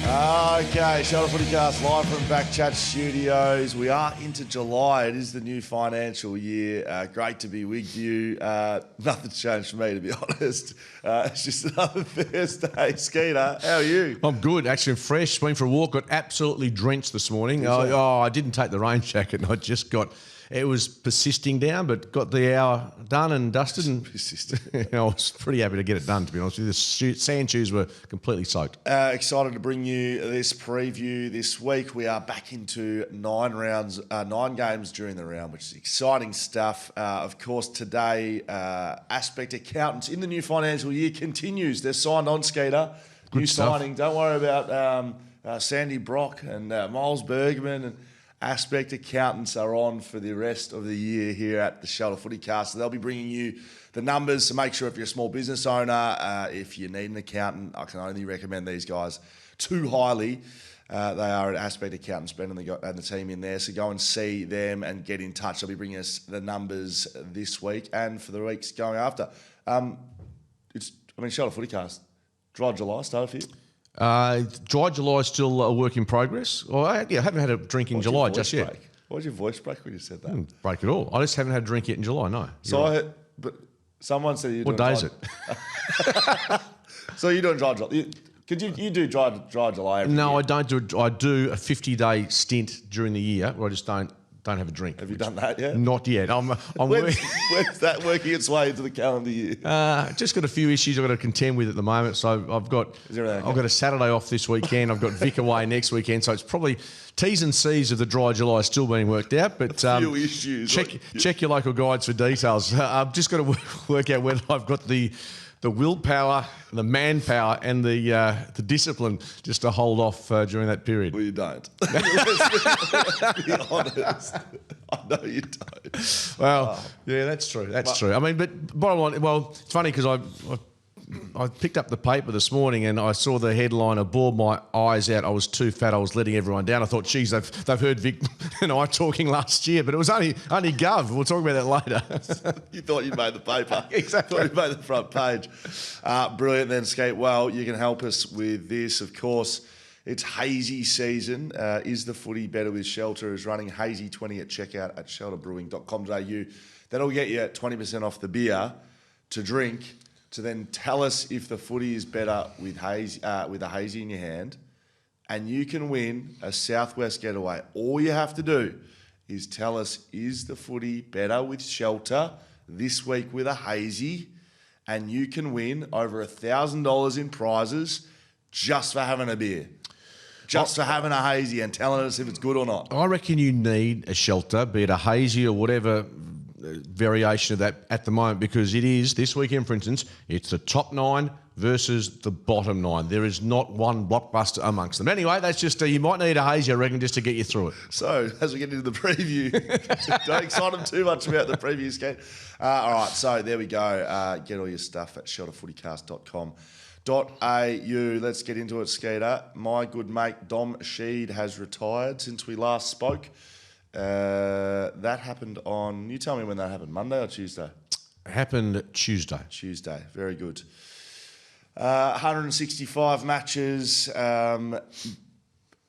Okay, FootyCast live from BackChat Studios. We are into July. It is the new financial year. Great to be with you. Nothing's changed for me, to be honest. It's just another Thursday. Skeeter, how are you? I'm good, actually. I'm fresh. Been for a walk. Got absolutely drenched this morning. I didn't take the rain jacket. And I just got... It was persisting down, but got the hour done and dusted. And I was pretty happy to get it done, to be honest with you. The sand shoes were completely soaked. Excited to bring you this preview this week. We are back into 9 games during the round, which is exciting stuff. Of course, today, Aspect Accountants in the new financial year continues. They're signed on, Skeeter. Good new stuff. signing. Don't worry about Sandy Brock and Miles Bergman and Aspect Accountants are on for the rest of the year here at the FootyCast. So they'll be bringing you the numbers to make sure if you're a small business owner, if you need an accountant, I can only recommend these guys too highly. They are at Aspect Accountants, Ben and the team in there. So go and see them and get in touch. They'll be bringing us the numbers this week and for the weeks going after. FootyCast, dry July started for you? Dry July is still a work in progress. Well, I haven't had a drink in July just yet. Why did your voice break when you said that? Break at all. I just haven't had a drink yet in July, no. But someone said you're doing... What day is it? So you're doing dry July. You do dry July every year? No, I don't do it. I do a 50-day stint during the year where I just don't have a drink. Have you done that yet? Not yet. When's that working its way into the calendar year? Just got a few issues I've got to contend with at the moment. So I've got a Saturday off this weekend. I've got Vic away next weekend. So it's probably T's and C's of the dry July still being worked out. But a few issues. Check your local guides for details. I've just got to work out whether I've got the willpower, the manpower, and the discipline just to hold off during that period. Well, you don't. Let's be honest. I know you don't. Well, yeah, that's true. That's true. I mean, but bottom line, well, it's funny because I picked up the paper this morning and I saw the headline. I bawled my eyes out. I was too fat. I was letting everyone down. I thought, geez, they've heard Vic and I talking last year, but it was only Gov. We'll talk about that later. You thought you made the paper. Exactly. You made the front page. Brilliant then, Skate. Well, you can help us with this. Of course, it's hazy season. Is the footy better with shelter? Is running hazy 20 at checkout at shelterbrewing.com.au. That'll get you 20% off the beer to drink, to then tell us if the footy is better with a hazy in your hand, and you can win a Southwest getaway. All you have to do is tell us, is the footy better with shelter this week with a hazy, and you can win over $1,000 in prizes just for having a beer. Just for having a hazy and telling us if it's good or not. I reckon you need a shelter, be it a hazy or whatever variation of that at the moment, because it is, this weekend, for instance, it's the top 9 versus the bottom 9. There is not one blockbuster amongst them. Anyway, that's just, you might need a hazy, I reckon, just to get you through it. So, as we get into the preview, don't excite them too much about the preview, Skate. All right, so there we go. Get all your stuff at shelterfootycast.com.au. Let's get into it, Skater. My good mate Dom Sheed has retired since we last spoke. That happened on, you tell me when that happened, Monday or Tuesday? It happened Tuesday. Tuesday, very good. 165 matches, and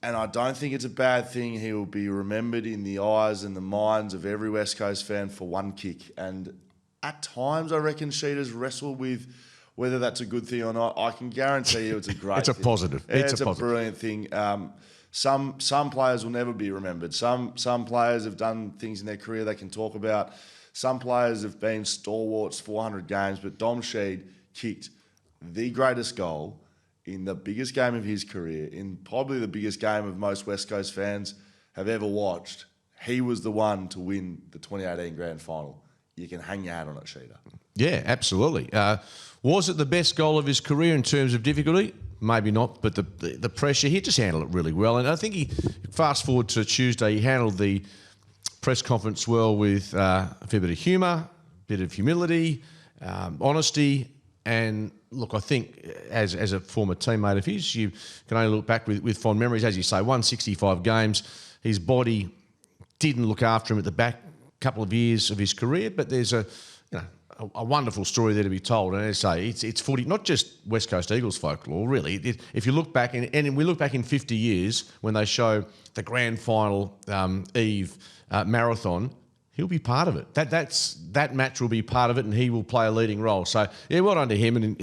I don't think it's a bad thing. He will be remembered in the eyes and the minds of every West Coast fan for one kick. And at times, I reckon Sheeters wrestle with whether that's a good thing or not. I can guarantee you it's a great It's a thing. positive. It's a brilliant thing. Some players will never be remembered. Some players have done things in their career they can talk about. Some players have been stalwarts, 400 games, but Dom Sheed kicked the greatest goal in the biggest game of his career, in probably the biggest game of most West Coast fans have ever watched. He was the one to win the 2018 Grand Final. You can hang your hat on it, Sheeter. Yeah, absolutely. Was it the best goal of his career in terms of difficulty? Maybe not, but the pressure, he just handled it really well. And I think he, fast forward to Tuesday, he handled the press conference well with a fair bit of humour, a bit of humility, honesty, and look, I think as a former teammate of his, you can only look back with fond memories. As you say, 165 games, his body didn't look after him at the back couple of years of his career, but there's a a wonderful story there to be told. And as I say, it's footy, not just West Coast Eagles folklore, really. If you look back, and we look back in 50 years when they show the grand final eve marathon, he'll be part of it. That match will be part of it, and he will play a leading role. So yeah, well done to him. And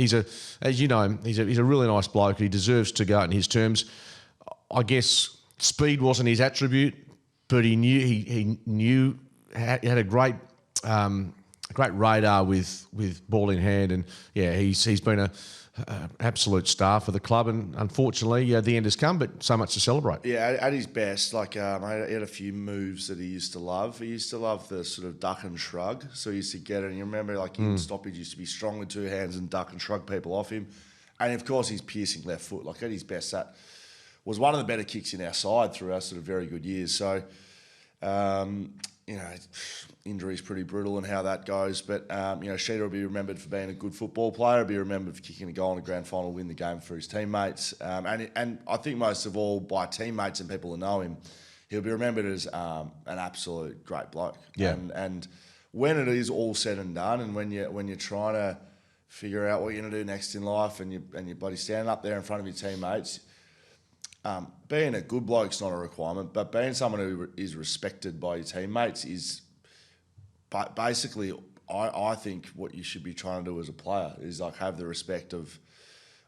as you know, he's a really nice bloke. He deserves to go out in his terms. I guess speed wasn't his attribute, but he knew had a great radar with ball in hand, and yeah, he's been a absolute star for the club, and unfortunately, the end has come, but so much to celebrate. Yeah, at his best, like he had a few moves that he used to love. He used to love the sort of duck and shrug. So he used to get it, and you remember, like in stoppage, used to be strong with two hands and duck and shrug people off him. And of course, his piercing left foot, like at his best, that was one of the better kicks in our side through our sort of very good years. So, injury's pretty brutal and how that goes. But, Sheeta will be remembered for being a good football player. He'll be remembered for kicking a goal in a grand final, win the game for his teammates. And I think most of all by teammates and people who know him, he'll be remembered as an absolute great bloke. Yeah. And when it is all said and done, and when you're trying to figure out what you're going to do next in life, and you're bloody standing up there in front of your teammates, being a good bloke's not a requirement, but being someone who is respected by your teammates is basically, I think, what you should be trying to do as a player is like have the respect of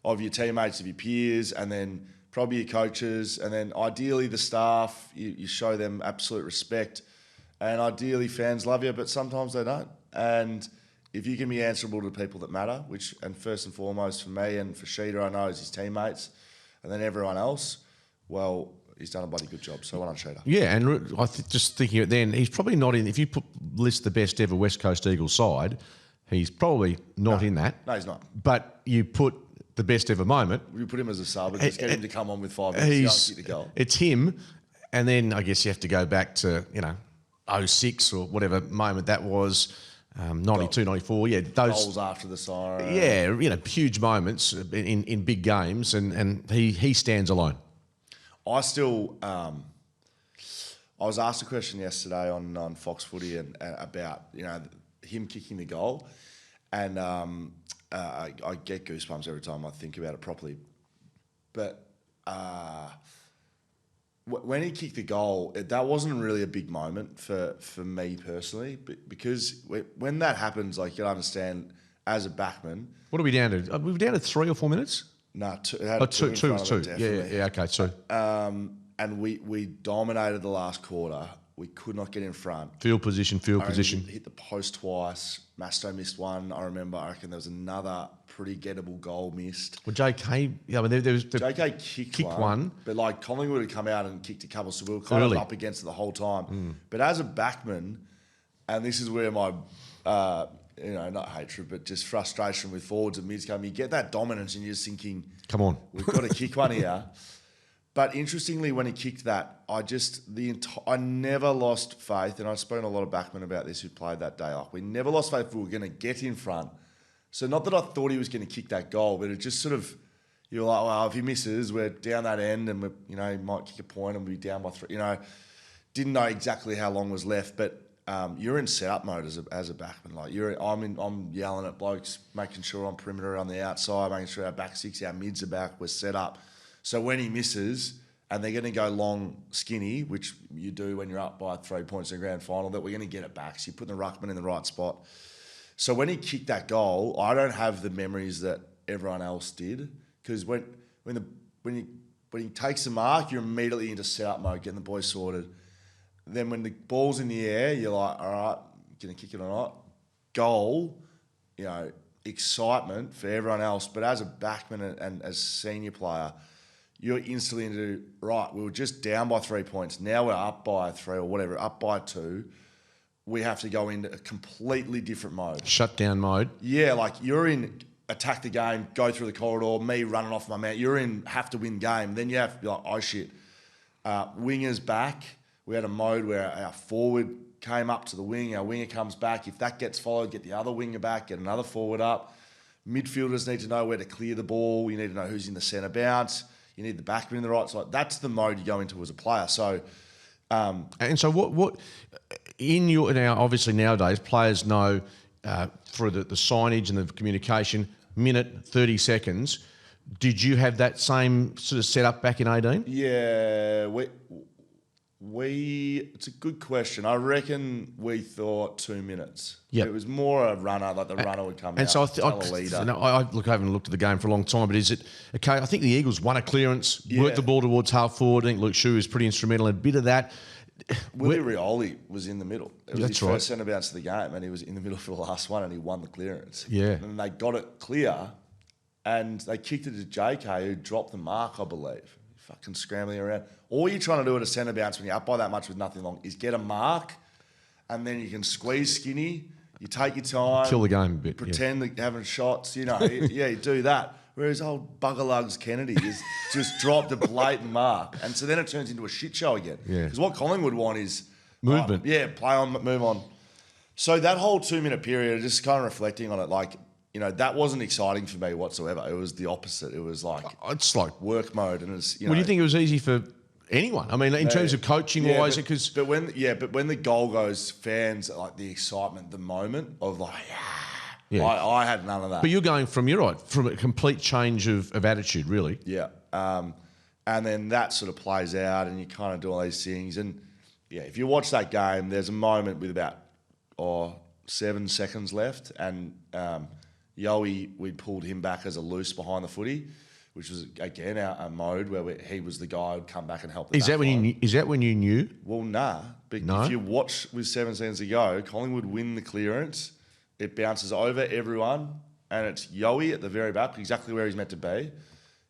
your teammates, of your peers, and then probably your coaches, and then ideally the staff. You show them absolute respect, and ideally fans love you, but sometimes they don't. And if you can be answerable to the people that matter, and first and foremost for me and for Sheeta, I know is his teammates, and then everyone else, well, he's done a bloody good job. So well done, Sheeta. Yeah, and just thinking it then, he's probably not in. If you list the best ever West Coast Eagles side, he's probably not in that. No, he's not. But you put the best ever moment. You put him as a sub and just get him to come on with 5 minutes to kick the goal. It's him, and then I guess you have to go back to 06 or whatever moment that was. 92, 94, yeah. Those goals after the siren. Yeah, huge moments in big games, and he stands alone. I still, I was asked a question yesterday on Fox Footy and about him kicking the goal, and I get goosebumps every time I think about it properly. But when he kicked the goal, that wasn't really a big moment for me personally, because when that happens, like you understand as a backman. What are we down to? Are we down to 3 or 4 minutes? No, two. Two. Yeah. Okay, two. And we dominated the last quarter. We could not get in front. Field position. Hit the post twice. Masto missed one. I reckon there was another pretty gettable goal missed. Well, JK, there was JK kicked one. But like Collingwood had come out and kicked a couple, so we were kind of up against it the whole time. But as a backman, and this is where my not hatred, but just frustration with forwards and mids come. You get that dominance and you're just thinking, come on, we've got to kick one here. But interestingly, when he kicked that, I never lost faith, and I've spoken to a lot of backmen about this who played that day. Like, we never lost faith we were going to get in front. So not that I thought he was going to kick that goal, but it just sort of, you're like, well, if he misses, we're down that end, and he might kick a point and we'll be down by 3. Didn't know exactly how long was left, but you're in setup mode as a backman. Like I'm yelling at blokes, making sure I'm perimeter on the outside, making sure our back six, our mids are back, we're set up. So when he misses, and they're going to go long skinny, which you do when you're up by 3 points in the grand final, that we're going to get it back. So you're putting the ruckman in the right spot. So when he kicked that goal, I don't have the memories that everyone else did, because when he takes the mark, you're immediately into setup mode, getting the boys sorted. Then when the ball's in the air, you're like, all right, going to kick it or not. Goal, excitement for everyone else. But as a backman and as a senior player, you're instantly into, right, we were just down by 3 points. Now we're up by 3 or whatever, up by 2. We have to go into a completely different mode. Shutdown mode. Yeah, like you're in attack the game, go through the corridor, me running off my man. You're in have to win game. Then you have to be like, oh shit. Wingers back. We had a mode where our forward came up to the wing, our winger comes back. If that gets followed, get the other winger back, get another forward up. Midfielders need to know where to clear the ball. You need to know who's in the centre bounce. You need the backman in the right side. That's the mode you go into as a player. So, and so what in your now obviously nowadays players know through the signage and the communication, minute, 30 seconds. Did you have that same sort of setup back in 18? Yeah, it's a good question. I reckon we thought 2 minutes. Yep. It was more a runner, like the runner would come and out, so tell a leader. I haven't looked at the game for a long time, but is it okay? I think the Eagles won a clearance, worked the ball towards half forward. I think Luke Shue was pretty instrumental in a bit of that. Willie Rioli was in the middle. It was That's his right. first centre bounce of the game, and he was in the middle for the last one, and he won the clearance. Yeah. And they got it clear, and they kicked it to JK, who dropped the mark, I believe. Fucking scrambling around. All you're trying to do at a centre bounce when you're up by that much with nothing long is get a mark, and then you can squeeze skinny. You take your time. Kill the game a bit. Pretend that you're having shots, you do that. Whereas old Buggerlugs Kennedy is just dropped a blatant mark. And so then it turns into a shit show again. Yeah. Because what Collingwood want is... Movement. Play on, move on. So that whole 2 minute period, just kind of reflecting on it, that wasn't exciting for me whatsoever. It was the opposite. It was It's like... work mode. And it's, Well, do you think it was easy for anyone? I mean, in terms of coaching-wise, because... But when the goal goes, fans, like the excitement, the moment of I had none of that. But you're going from a complete change of attitude, really. Yeah. And then that sort of plays out and you kind of do all these things. And, if you watch that game, there's a moment with about 7 seconds left and Yowie, we pulled him back as a loose behind the footy, which was, again, our mode where he was the guy who'd come back and help the Is that when you knew? Well, nah. No? If you watch with 7 seconds to go, Collingwood win the clearance. It bounces over everyone, and it's Yowie at the very back, exactly where he's meant to be.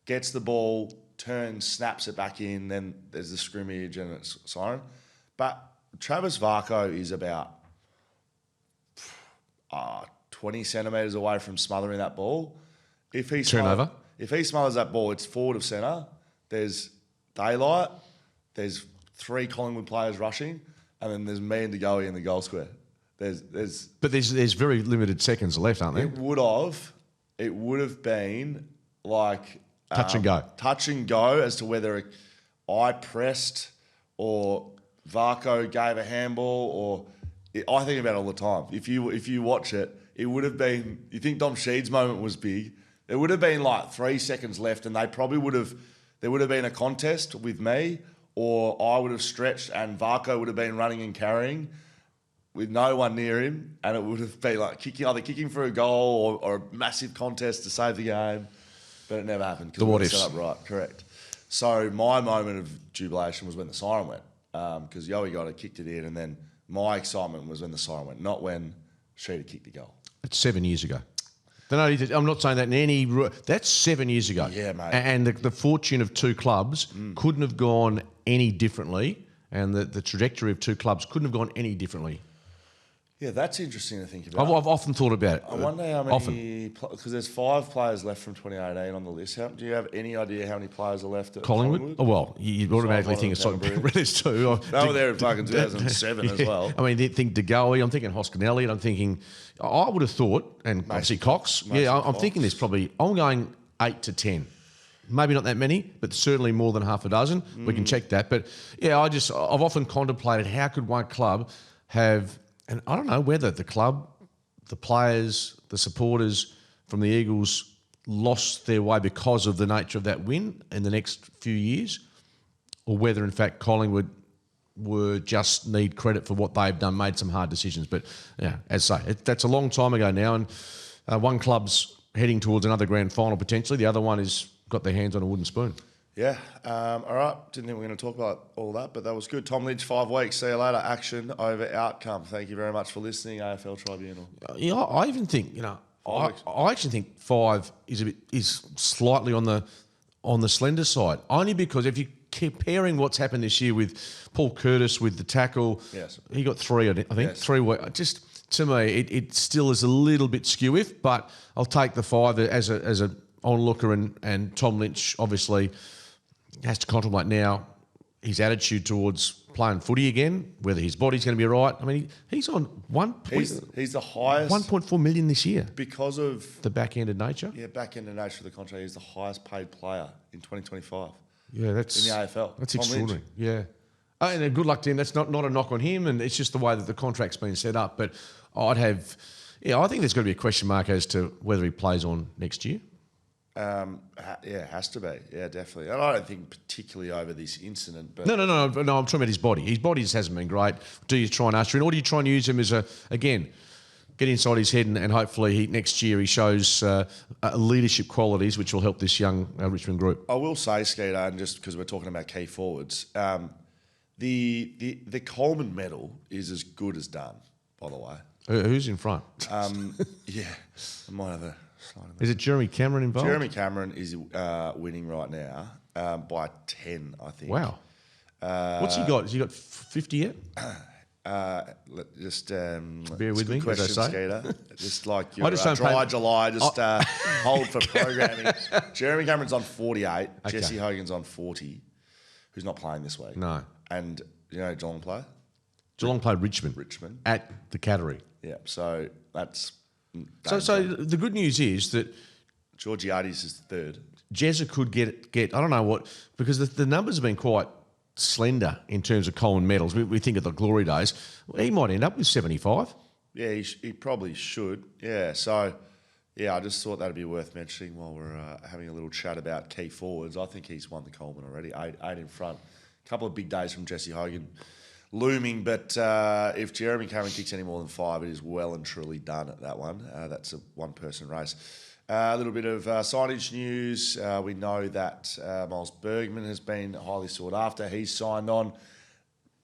Gets the ball, turns, snaps it back in, then there's the scrimmage and it's siren. But Travis Varco is about 20 centimetres away from smothering that ball. If he smothers that ball, it's forward of centre. There's daylight. There's 3 Collingwood players rushing, and then there's me and DeGoey in the goal square. But there's very limited seconds left, aren't there? It would have been like touch and go as to whether I pressed or Varco gave a handball I think about it all the time. If you watch it, it would have been. You think Dom Sheed's moment was big? There would have been like 3 seconds left, and they probably would have. There would have been a contest with me, or I would have stretched, and Varco would have been running and carrying, with no one near him, and it would have been like either kicking for a goal or a massive contest to save the game, but it never happened because we set up right. Correct. So my moment of jubilation was when the siren went, because Yowie got it, kicked it in, and then my excitement was when the siren went, not when Sheeda kicked the goal. It's 7 years ago. I'm not saying that in any... That's 7 years ago. Yeah, mate. And the fortune of 2 clubs couldn't have gone any differently, and the trajectory of 2 clubs couldn't have gone any differently. Yeah, that's interesting to think about. I've often thought about it. I wonder how many... Because there's 5 players left from 2018 on the list. Do you have any idea how many players are left at Collingwood? Oh, well, you automatically think it's like... There's 2. They were there in fucking 2007 as well. I mean, think DeGoey, I'm thinking Hoskinelli, and I'm thinking... I would have thought, and obviously Cox. I'm thinking there's probably... I'm going 8 to 10. Maybe not that many, but certainly more than half a dozen. We can check that. But, I've often contemplated how could one club have... And I don't know whether the club, the players, the supporters from the Eagles lost their way because of the nature of that win in the next few years, or whether, in fact, Collingwood were just need credit for what they've done, made some hard decisions. But, as I say, that's a long time ago now, and one club's heading towards another grand final potentially. The other one has got their hands on a wooden spoon. Yeah. All right. Didn't think we were going to talk about all that, but that was good. Tom Lynch, 5 weeks. See you later. Action over outcome. Thank you very much for listening, AFL Tribunal. I even think, I actually think 5 is slightly on the slender side. Only because if you're comparing what's happened this year with Paul Curtis with the tackle, yes, he got 3, I think. Yes. 3 weeks. Just to me, it still is a little bit skew-if, but I'll take the 5 as a onlooker, and Tom Lynch obviously has to contemplate now his attitude towards playing footy again, whether his body's going to be right. I mean, he's on he's the highest 1.4 million this year because of the back-ended nature. Yeah, back-ended nature of the contract. He's the highest paid player in 2025. Yeah, that's in the AFL. That's Tom extraordinary. Lynch. Yeah, and good luck to him. That's not a knock on him, and it's just the way that the contract's been set up. But I'd have Yeah, I think there's got to be a question mark as to whether he plays on next year. Yeah, it has to be. Yeah, definitely. And I don't think particularly over this incident. But No. I'm talking about his body. His body just hasn't been great. Do you try and usher in, or do you try and use him as get inside his head and hopefully next year he shows leadership qualities which will help this young Richmond group. I will say, Skeeter, and just because we're talking about key forwards, the Coleman medal is as good as done, by the way. Who's in front? Yeah, I might have a slide. Is it Jeremy Cameron involved? Jeremy Cameron is winning right now by 10, I think. Wow. What's he got? Has he got 50 yet? Just bear with me, question, as I say. Skeeter. Just like your I just don't dry pay- July, just hold for programming. Jeremy Cameron's on 48. Jesse Hogan's on 40, who's not playing this week. No. And you know Geelong play? Geelong played Richmond. At the Cattery. Yeah, so that's... So the good news is that Georgiades is third. Jezza could get I don't know what, because the numbers have been quite slender in terms of Coleman medals. We think of the glory days. He might end up with 75. Yeah, he probably should. Yeah, so, yeah, I just thought that would be worth mentioning while we're having a little chat about key forwards. I think he's won the Coleman already, eight in front. A couple of big days from Jesse Hogan looming, but if Jeremy Cameron kicks any more than 5, it is well and truly done at that one. That's a one-person race. A little bit of signage news. We know that Miles Bergman has been highly sought after. He's signed on.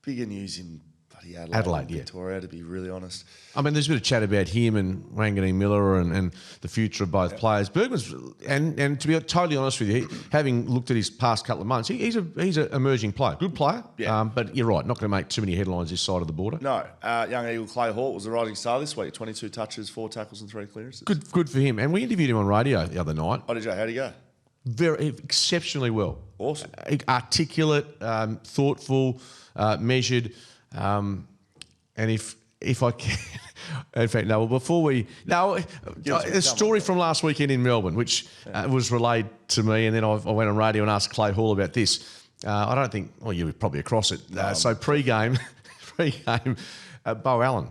Bigger news in bloody Adelaide, Victoria, to be really honest. I mean, there's a bit of chat about him and Wanganeen Miller and the future of both players. Bergman's, and to be totally honest with you, having looked at his past couple of months, he's an emerging player. Good player, but you're right, not going to make too many headlines this side of the border. No. Young Eagle Clay Hall was the rising star this week. 22 touches, 4 tackles and 3 clearances. Good for him. And we interviewed him on radio the other night. Oh, did you? How'd he go? Very exceptionally well. Awesome. Articulate, thoughtful, measured. And if I can, in fact, no. Well, before we a story from last weekend in Melbourne, which was relayed to me, and then I went on radio and asked Clay Hall about this. I don't think. Well, you were probably across it. So pre-game, Bo Allen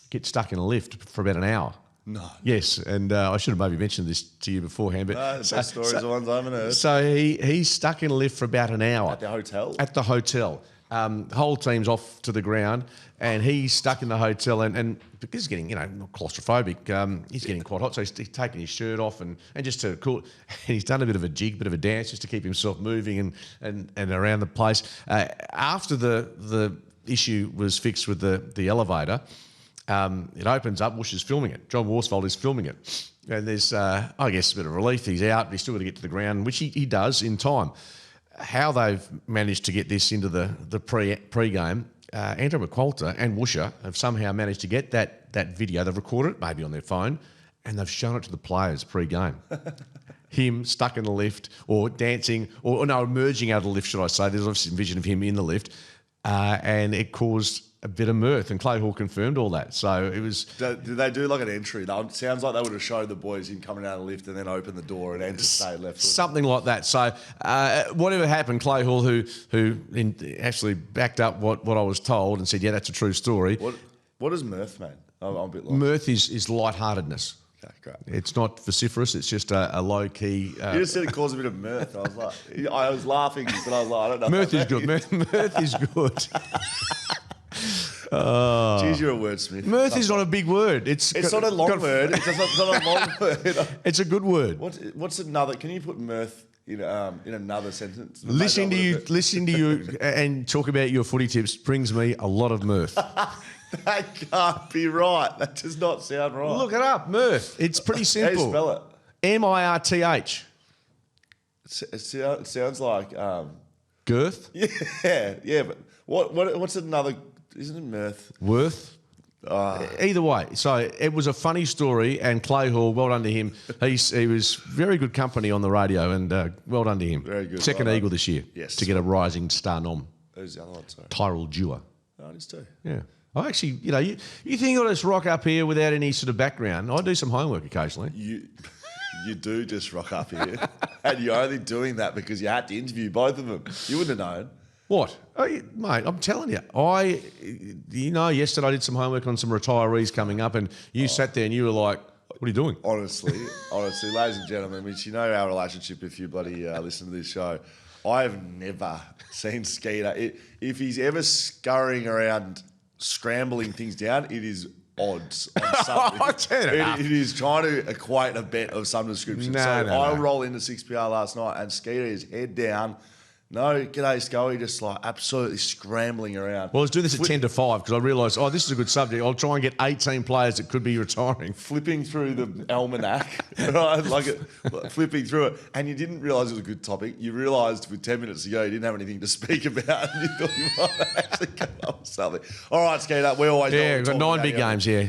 gets stuck in a lift for about an hour. No. Yes, and I should have maybe mentioned this to you beforehand. But the best stories are the ones I haven't heard. So he's stuck in a lift for about an hour. At the hotel? At the hotel. The whole team's off to the ground, and he's stuck in the hotel, and because he's getting, not claustrophobic, he's getting quite hot, so he's taking his shirt off and just to cool. And he's done a bit of a jig, bit of a dance, just to keep himself moving and around the place. After the issue was fixed with the elevator, it opens up. Woosh is filming it. John Worsfold is filming it, and there's, I guess, a bit of relief. He's out, but he's still got to get to the ground, which he does in time. How they've managed to get this into the pre-game, Andrew McQualter and Woosher have somehow managed to get that video. They've recorded it, maybe on their phone, and they've shown it to the players pre-game. Him stuck in the lift or dancing, or emerging out of the lift, should I say. There's obviously a vision of him in the lift, and it caused a bit of mirth, and Clay Hall confirmed all that. So it was... Did they do like an entry? It sounds like they would have showed the boys him coming out of the lift and then open the door and enter, stay left. Something like that. So whatever happened, Clay Hall, who actually backed up what I was told and said, yeah, that's a true story. What is mirth, mate? I'm a bit lost. Mirth is lightheartedness. Okay, great. It's not vociferous. It's just a low-key... You just said it caused a bit of mirth. I was laughing, but I was like, I don't know. Mirth is good. Mirth is good. Jeez, you're a wordsmith. Mirth is not a big word. It's not a long word. It's not a long word. It's a good word. What's another? Can you put mirth in another sentence? Listening to you and talk about your footy tips brings me a lot of mirth. That can't be right. That does not sound right. Look it up, mirth. It's pretty simple. How do you spell it? M-I-R-T-H. It sounds like girth. Yeah. But what's another? Isn't it mirth? Worth. Either way, so it was a funny story, and Clay Hall, well done to him. He was very good company on the radio, and well done to him. Very good. Second Eagle this year. Yes. To get a rising star nom. Who's the other one? Sorry. Tyrell Dewar. Oh, it is too. Yeah. I actually, you think I just rock up here without any sort of background? I do some homework occasionally. You do just rock up here, and you're only doing that because you had to interview both of them. You wouldn't have known. What? Oh, mate, I'm telling you. Yesterday I did some homework on some retirees coming up, and you sat there and you were like, what are you doing? Honestly, ladies and gentlemen, which you know our relationship if you bloody listen to this show, I have never seen Skeeter. If he's ever scurrying around, scrambling things down, it is odds on something. It is trying to equate a bet of some description. I roll into 6PR last night and Skeeter is head down. No, g'day, Scully, just like absolutely scrambling around. Well, let's do this at 10 to 5 because I realised, this is a good subject. I'll try and get 18 players that could be retiring. Flipping through the almanac, right? Flipping through it. And you didn't realise it was a good topic. You realised with 10 minutes ago you didn't have anything to speak about and you thought you might actually come up with something. All right, Skeeter, we always we've got 9 big games, Yeah,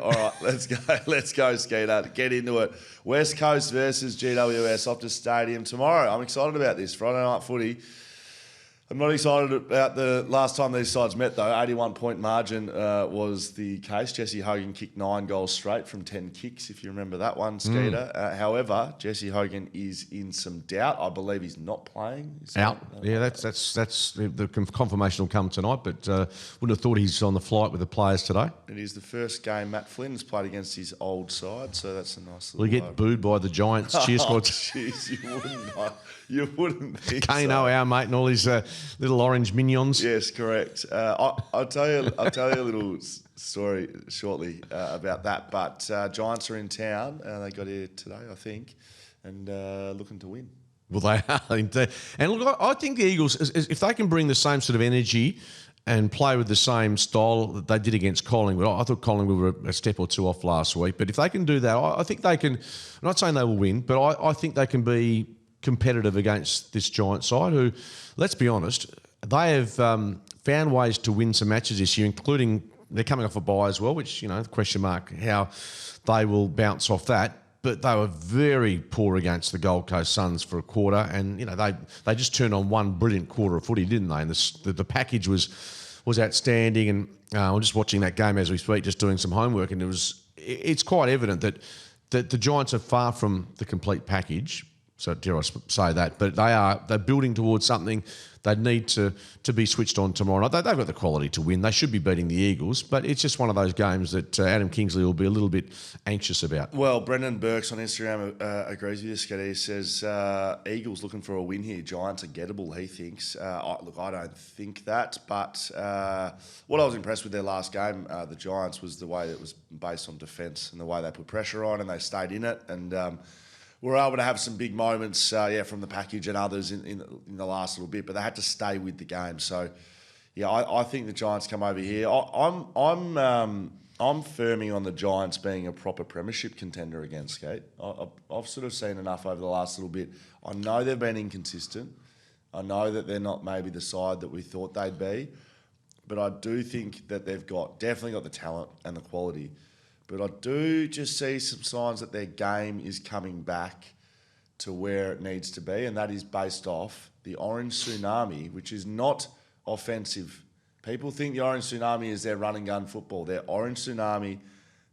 all right, let's go. Let's go, Skeeter. Get into it. West Coast versus GWS Optus Stadium tomorrow. I'm excited about this. Friday night footy. I'm not excited about the last time these sides met, though. 81-point margin was the case. Jesse Hogan kicked 9 goals straight from 10 kicks, if you remember that one, Skeeter. However, Jesse Hogan is in some doubt. I believe he's not playing. Out. Yeah, that's the confirmation will come tonight, but wouldn't have thought he's on the flight with the players today. It is the first game Matt Flynn's played against his old side, so that's a nice little... Will he get booed by the Giants cheer squad? Jeez, you wouldn't think Kano, our mate, and all his little orange minions. Yes, correct. I'll tell you a little story shortly about that. But Giants are in town. They got here today, I think, and looking to win. Well, they are indeed. And look, I think the Eagles, if they can bring the same sort of energy and play with the same style that they did against Collingwood. I thought Collingwood were a step or two off last week. But if they can do that, I think they can. I'm not saying they will win, but I think they can be competitive against this Giant side who, let's be honest, they have found ways to win some matches this year, including they're coming off a bye as well, which, question mark how they will bounce off that. But they were very poor against the Gold Coast Suns for a quarter, and they just turned on one brilliant quarter of footy, didn't they? And the package was outstanding. And I'm just watching that game as we speak, just doing some homework, and it's quite evident that the Giants are far from the complete package. So dare I say that, but they're building towards something. They need to be switched on tomorrow night. They've got the quality to win. They should be beating the Eagles, but it's just one of those games that Adam Kingsley will be a little bit anxious about. Well, Brendan Burks on Instagram agrees with you, Scotty. He says Eagles looking for a win here. Giants are gettable, he thinks. Look, I don't think that, but what I was impressed with their last game, the Giants, was the way it was based on defence and the way they put pressure on and they stayed in it and... were able to have some big moments, from the package and others in the last little bit, but they had to stay with the game. So, I think the Giants come over here. I'm firming on the Giants being a proper premiership contender again, Skate. I've sort of seen enough over the last little bit. I know they've been inconsistent. I know that they're not maybe the side that we thought they'd be, but I do think that they've definitely got the talent and the quality. But I do just see some signs that their game is coming back to where it needs to be, and that is based off the Orange Tsunami, which is not offensive. People think the Orange Tsunami is their run and gun football. Their Orange Tsunami,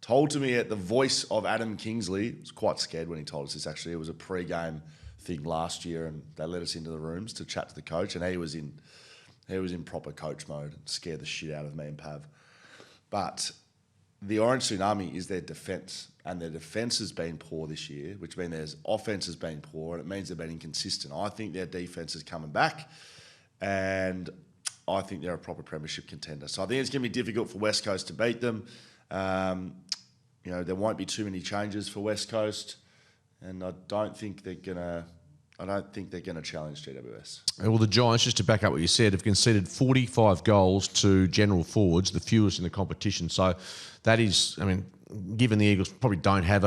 told to me at the voice of Adam Kingsley, I was quite scared when he told us this actually. It was a pre-game thing last year, and they let us into the rooms to chat to the coach, and he was in proper coach mode and scared the shit out of me and Pav. But the Orange Tsunami is their defence, and their defence has been poor this year, which means their offence has been poor, and it means they've been inconsistent. I think their defence is coming back, and I think they're a proper premiership contender. So I think it's going to be difficult for West Coast to beat them. There won't be too many changes for West Coast, and I don't think they're going to challenge GWS. Well, the Giants, just to back up what you said, have conceded 45 goals to general forwards, the fewest in the competition. So that is, given the Eagles probably don't have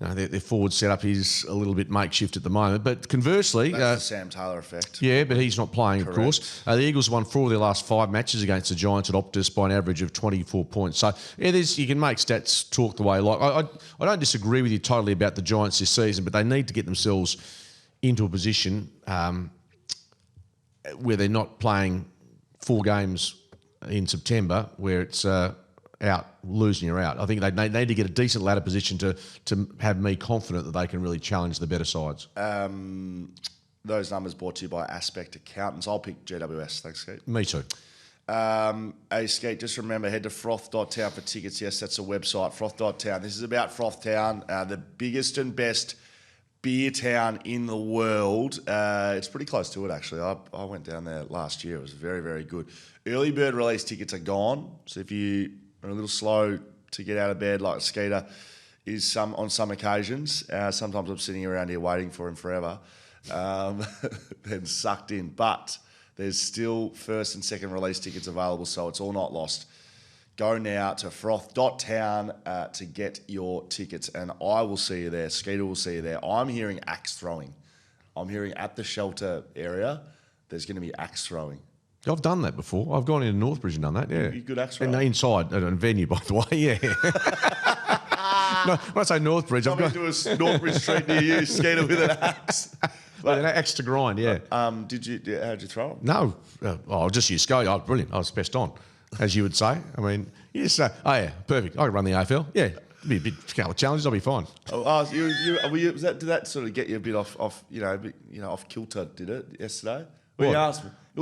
their forward setup is a little bit makeshift at the moment. But conversely... That's the Sam Taylor effect. Yeah, but he's not playing, Correct. Of course. The Eagles won 4 of their last 5 matches against the Giants at Optus by an average of 24 points. So, you can make stats talk the way you like. I don't disagree with you totally about the Giants this season, but they need to get themselves into a position where they're not playing 4 games in September where it's losing you're out. I think they need to get a decent ladder position to have me confident that they can really challenge the better sides. those numbers brought to you by Aspect Accountants. I'll pick GWS. Thanks, Skeet. Me too. Hey, Skeet, just remember, head to froth.town for tickets. Yes, that's a website, froth.town. This is about Froth Town, the biggest and best beer town in the world. It's pretty close to it, actually. I went down there last year. It was very, very good. Early bird release tickets are gone. So if you are a little slow to get out of bed, like Skeeter is on some occasions, sometimes I'm sitting around here waiting for him forever, then sucked in. But there's still first and second release tickets available, so it's all not lost. Go now to froth.town to get your tickets, and I will see you there. Skeeter will see you there. I'm hearing axe throwing. I'm hearing at the shelter area, there's going to be axe throwing. I've done that before. I've gone into Northbridge and done that, yeah. You good axe thrower? And inside at a venue, by the way, yeah. No, when I say Northbridge, I've got... to a Northbridge street near you, Skeeter with an axe. With an axe to grind, yeah. How'd you throw them? No. I'll just use Sky. Oh, brilliant. I was best on, as you would say. I mean, you just say, oh, yeah, perfect. I can run the AFL. Yeah, it'll be a couple of challenges. I'll be fine. Did that sort of get you a bit off kilter, did it, yesterday? Well,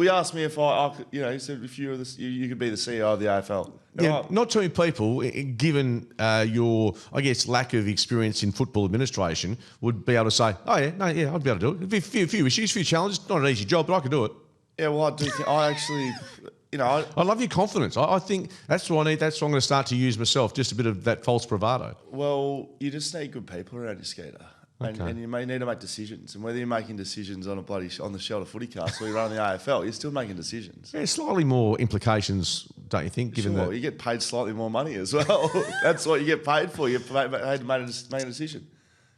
he asked me if he said if you could be the CEO of the AFL. Yeah, not too many people, given your, I guess, lack of experience in football administration, would be able to say, oh, yeah, I'd be able to do it. It'd be a few issues, a few challenges. Not an easy job, but I could do it. Yeah, well, I do think, I actually, I love your confidence. I think that's what I need. That's what I'm going to start to use myself, just a bit of that false bravado. Well, you just need good people around you, Skeeter. Okay. And you may need to make decisions. And whether you're making decisions on the Shelter FootyCast or you're running the AFL, you're still making decisions. Yeah, slightly more implications, don't you think? Given that you get paid slightly more money as well. That's what you get paid for. You're paid to make a decision.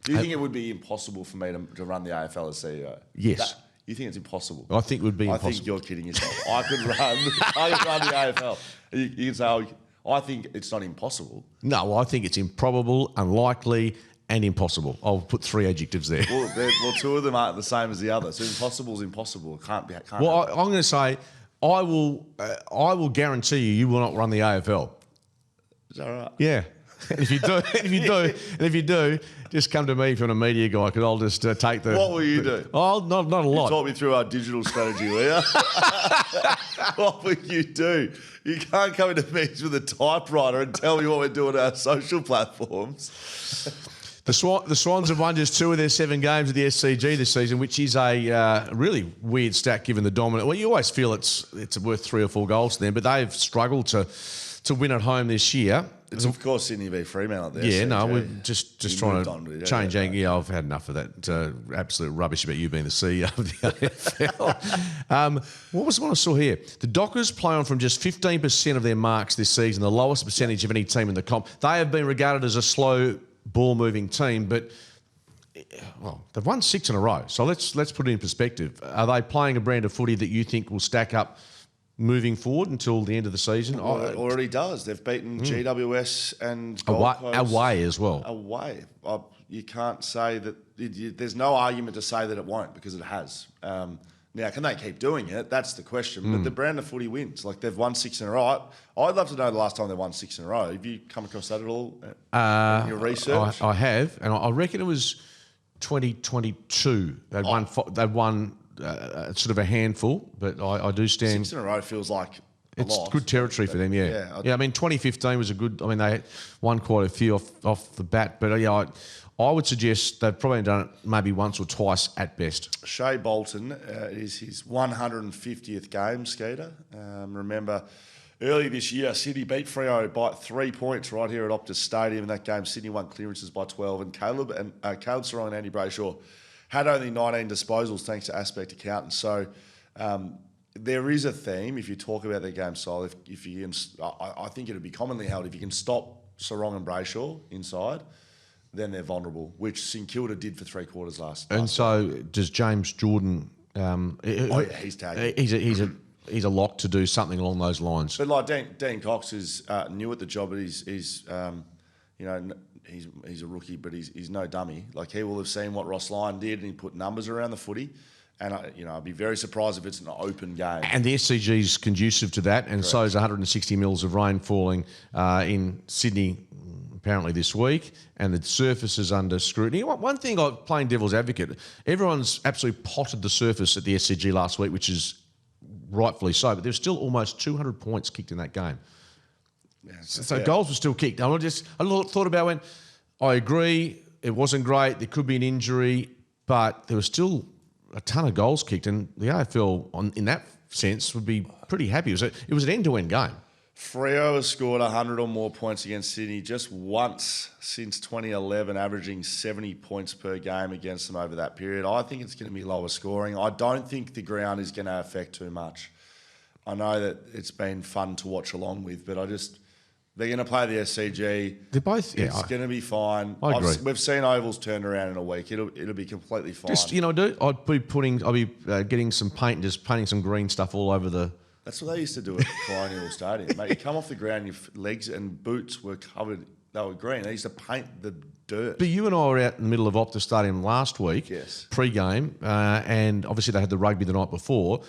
Do you think it would be impossible for me to run the AFL as CEO? Yes. You think it's impossible? I think it would be impossible. I think you're kidding yourself. I could run the AFL. You can say, I think it's not impossible. No, I think it's improbable, unlikely, and impossible. I'll put 3 adjectives there. Well, 2 of them aren't the same as the other. So impossible is impossible. It can't be. Well, I'm going to say I will guarantee you will not run the AFL. Is that right? Yeah. And if you do, just come to me if you're a media guy, because I'll just take the. What will you do? Oh, not a lot. You talk me through our digital strategy, will you? What will you do? You can't come into meetings with a typewriter and tell me what we're doing on our social platforms. The Swans have won just 2 of their 7 games at the SCG this season, which is a really weird stat given the dominant. Well, you always feel it's worth 3 or 4 goals to them, but they've struggled to win at home this year. It's of course Sydney v Fremantle at the Yeah, SCG. No, we're just trying to change. Yeah, I've had enough of that absolute rubbish about you being the CEO of the AFL. What was the one I saw here? The Dockers play on from just 15% of their marks this season, the lowest percentage of any team in the comp. They have been regarded as a slow ball-moving team, but they've won 6 in a row. So let's put it in perspective. Are they playing a brand of footy that you think will stack up moving forward until the end of the season? Well, it already does. They've beaten GWS and Gold Coast. Away as well. Away. You can't say that. There's no argument to say that it won't, because it has. Now, can they keep doing it? That's the question. But the brand of footy wins. Like, they've won 6 in a row. I'd love to know the last time they won 6 in a row. Have you come across that at all in your research? I have, and I reckon it was 2022. They'd won sort of a handful, but I do stand. 6 in a row feels like it's lot, good territory for them. Yeah. I mean, 2015 was a good. I mean, they won quite a few off the bat, but I would suggest they've probably done it maybe once or twice at best. Shea Bolton is his 150th game, Skeeter. Remember, early this year, Sydney beat Freo by 3 points right here at Optus Stadium. In that game, Sydney won clearances by 12, and Caleb Serong and Andy Brayshaw had only 19 disposals thanks to Aspect Accountants. So there is a theme if you talk about their game style. If you can, I think it would be commonly held, if you can stop Serong and Brayshaw inside, then they're vulnerable, which St Kilda did for 3 quarters last. And so does James Jordan? He's tagged. He's a lock to do something along those lines. But like Dean Cox is new at the job, but he's a rookie, but he's no dummy. Like, he will have seen what Ross Lyon did, and he put numbers around the footy. And I'd be very surprised if it's an open game. And the SCG's conducive to that, and so is 160 mils of rain falling in Sydney apparently this week, and the surface is under scrutiny. One thing, playing devil's advocate, everyone's absolutely potted the surface at the SCG last week, which is rightfully so, but there's still almost 200 points kicked in that game. Yeah, so goals were still kicked. I thought about when I agree it wasn't great. There could be an injury, but there was still a ton of goals kicked, and the AFL, in that sense, would be pretty happy. It was an end-to-end game. Freo has scored 100 or more points against Sydney just once since 2011, averaging 70 points per game against them over that period. I think it's going to be lower scoring. I don't think the ground is going to affect too much. I know that it's been fun to watch along with, but they're going to play the SCG. They're both. It's going to be fine. I agree. We've seen ovals turned around in a week. It'll be completely fine. I'd be getting some paint and just painting some green stuff all over the. That's what they used to do at Colonial Stadium. Mate, you come off the ground, your legs and boots were covered. They were green. They used to paint the dirt. But you and I were out in the middle of Optus Stadium last week, yes, pre-game, and obviously they had the rugby the night before.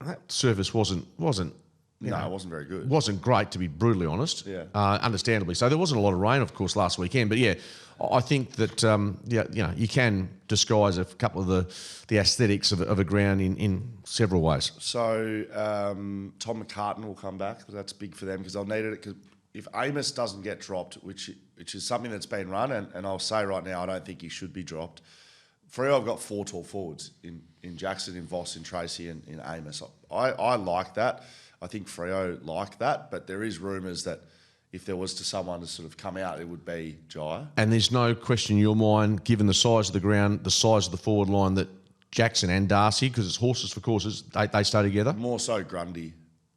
That surface wasn't. It wasn't very good. Wasn't great, to be brutally honest. Yeah. Understandably. So there wasn't a lot of rain, of course, last weekend. But yeah, I think that you can disguise a couple of the aesthetics of a ground in several ways. So Tom McCartan will come back. That's big for them because they'll need it. Because if Amos doesn't get dropped, which is something that's been run, and I'll say right now, I don't think he should be dropped. Freo have got 4 tall forwards in Jackson, in Voss, in Tracy, and in Amos. I like that. I think Freo like that, but there is rumours that if there was someone to sort of come out, it would be Jai. And there's no question in your mind, given the size of the ground, the size of the forward line, that Jackson and Darcy, because it's horses for courses, they stay together? More so Grundy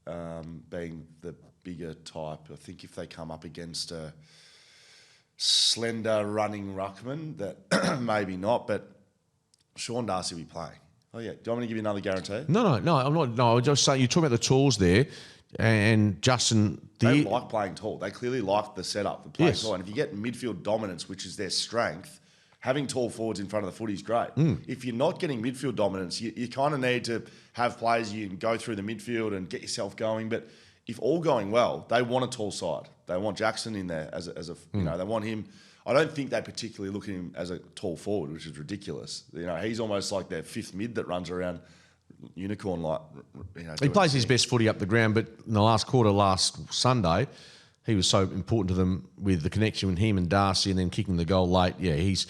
being the bigger type. I think if they come up against a slender running ruckman, that maybe not, but Sean Darcy will be playing. Oh, yeah. Do you want me to give you another guarantee? No, I'm not. No, I'm just saying, you're talking about the tools there, and Justin... They like playing tall. They clearly like the setup, the playing tall. And if you get midfield dominance, which is their strength, having tall forwards in front of the footy is great. If you're not getting midfield dominance, you kind of need to have players you can go through the midfield and get yourself going. But if all going well, they want a tall side. They want Jackson in there as a they want him... I don't think they particularly look at him as a tall forward, which is ridiculous. He's almost like their fifth mid that runs around unicorn-like. He plays his best footy up the ground, but in the last quarter last Sunday, he was so important to them with the connection with him and Darcy and then kicking the goal late. Yeah, he's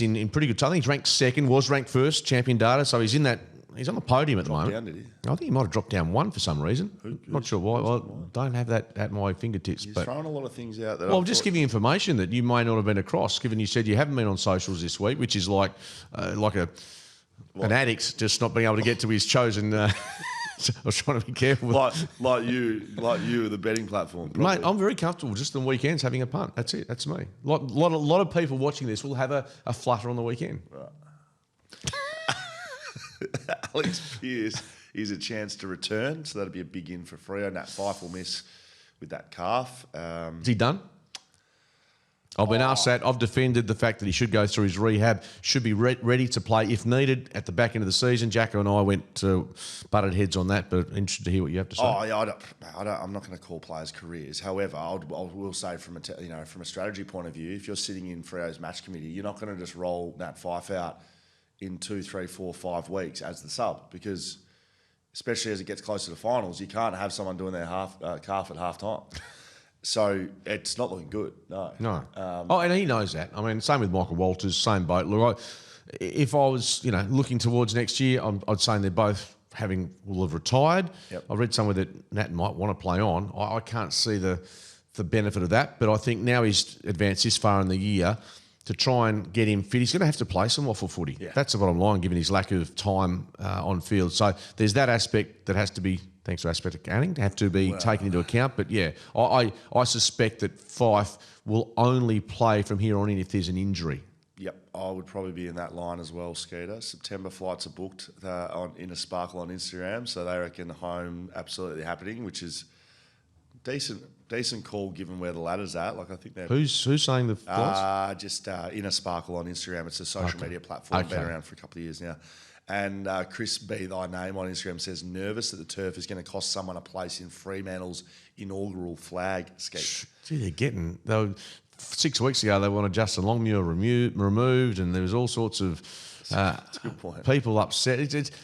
in pretty good time. I think he's ranked second, was ranked first, champion data, so he's in that. He's on the podium at the moment. Down, did he? I think he might have dropped down one for some reason. Not sure why. I don't have that at my fingertips. He's throwing a lot of things out there. Well, I'm just giving you information that you may not have been across, given you said you haven't been on socials this week, which is like an addict just not being able to get to his chosen... I was trying to be careful. Like you, the betting platform. Probably. Mate, I'm very comfortable just on weekends having a punt. That's it. That's me. A lot of people watching this will have a flutter on the weekend. Right. Alex Pearce is a chance to return, so that'll be a big in for Freo. Nat Fyfe will miss with that calf. Is he done? I've been asked that. I've defended the fact that he should go through his rehab, should be ready to play if needed at the back end of the season. Jacko and I went to butted heads on that, but interested to hear what you have to say. Oh, yeah, I'm not going to call players careers. However, I will say from a strategy point of view, if you're sitting in Freo's match committee, you're not going to just roll Nat Fyfe out in 2, 3, 4, 5 weeks as the sub, because especially as it gets closer to finals, you can't have someone doing their calf at half time. So it's not looking good, no. No. And he knows that. I mean, same with Michael Walters, same boat. Look, if I was, looking towards next year, I'd say they're both will have retired. Yep. I read somewhere that Nat might want to play on. I can't see the benefit of that, but I think now he's advanced this far in the year, to try and get him fit, he's going to have to play some waffle footy. Yeah. That's the bottom line, given his lack of time on field. So there's that aspect that has to be, thanks to aspect accounting, have to be taken into account. But yeah, I suspect that Fyfe will only play from here on in if there's an injury. Yep, I would probably be in that line as well, Skeeter. September flights are booked in a sparkle on Instagram, so they reckon home absolutely happening, which is Decent call given where the ladder's at. Like I think they're Who's saying the flights? just Inner Sparkle on Instagram. It's a social media platform. Been around for a couple of years now. And Chris B. Thy Name on Instagram says nervous that the turf is going to cost someone a place in Fremantle's inaugural flag scheme. Gee, they were 6 weeks ago. They wanted Justin Longmuir removed, and there was all sorts of. That's a good point. People upset.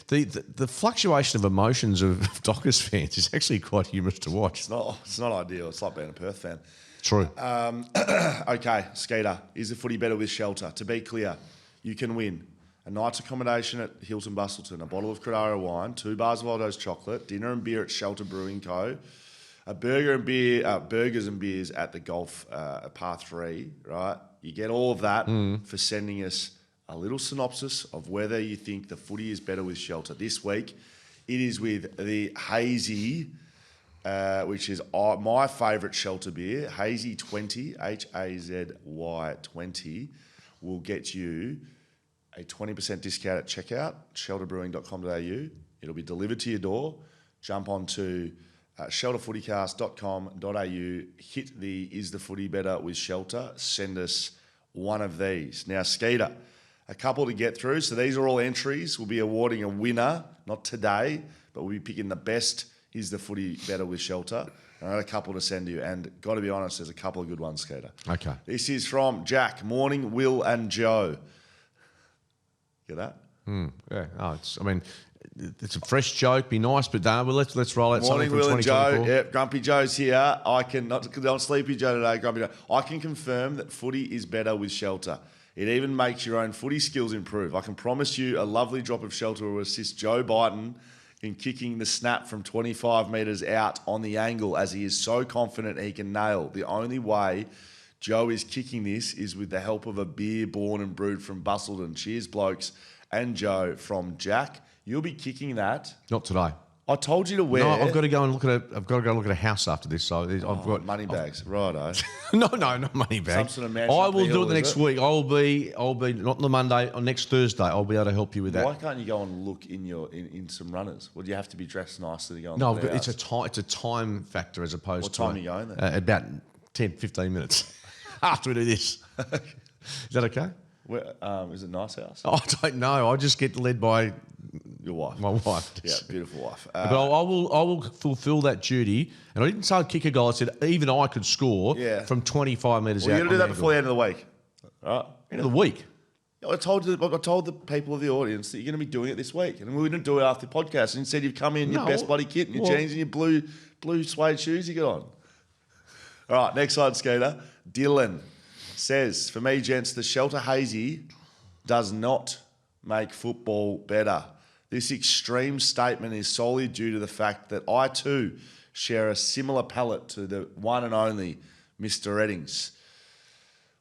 The fluctuation of emotions of Dockers fans is actually quite humorous to watch. It's not ideal. It's like being a Perth fan. True. Okay, Skeeter, is the footy better with shelter? To be clear, you can win a night's accommodation at Hilton Busselton, a bottle of Crodaro wine, 2 bars of Aldo's chocolate, dinner and beer at Shelter Brewing Co., a burgers and beers at the Golf Par 3, right? You get all of that for sending us a little synopsis of whether you think the footy is better with shelter. This week, it is with the Hazy, which is my favourite shelter beer. Hazy 20, Hazy 20, will get you a 20% discount at checkout, shelterbrewing.com.au. It'll be delivered to your door. Jump onto shelterfootycast.com.au, hit the Is the Footy Better with Shelter, send us one of these. Now, Skeeter, a couple to get through. So these are all entries. We'll be awarding a winner, not today, but we'll be picking the best Is the Footy Better with Shelter. I had a couple to send you, and got to be honest, there's a couple of good ones, Skeeter. Okay. This is from Jack. Morning, Will and Joe. Get that? Yeah. Oh, it's a fresh joke. Be nice, but well, let's roll out Morning, something from Will and 2024. Joe. Yep, Grumpy Joe's here. I can not Sleepy Joe today. Grumpy Joe. I can confirm that footy is better with shelter. It even makes your own footy skills improve. I can promise you a lovely drop of shelter will assist Joe Biden in kicking the snap from 25 metres out on the angle, as he is so confident he can nail. The only way Joe is kicking this is with the help of a beer born and brewed from Busselton. Cheers, blokes. And Joe from Jack. You'll be kicking that. Not today. I told you to wear. No, I've got to go and look at a house after this. So I've got money bags, righto. No, not money bags. Some sort of mansion I up will the do hill, it the is next it? week. I'll be not on the Monday, on next Thursday. I'll be able to help you with that. Why can't you go and look in some runners? Would you have to be dressed nicely to go? No, and but it's a time factor as opposed What to time are you going then? about 10, 15 minutes after we do this. Is that okay? Where, is it a nice house? I don't know. I just get led by Your wife. my wife. Yeah, beautiful wife. But I will fulfil that duty. And I didn't say I'd kick a goal. I said even I could score from 25 metres Well, out. you got to do that before the end of the week. All right. End of the week. I told the people of the audience that you're going to be doing it this week, and we didn't do it after the podcast. And instead, you've come in your best bloody kit and your jeans and your blue suede shoes you got on. All right, next slide, Skater. Dylan says, for me, gents, the Shelter Hazy does not make football better. This extreme statement is solely due to the fact that I too share a similar palate to the one and only Mr. Eddings.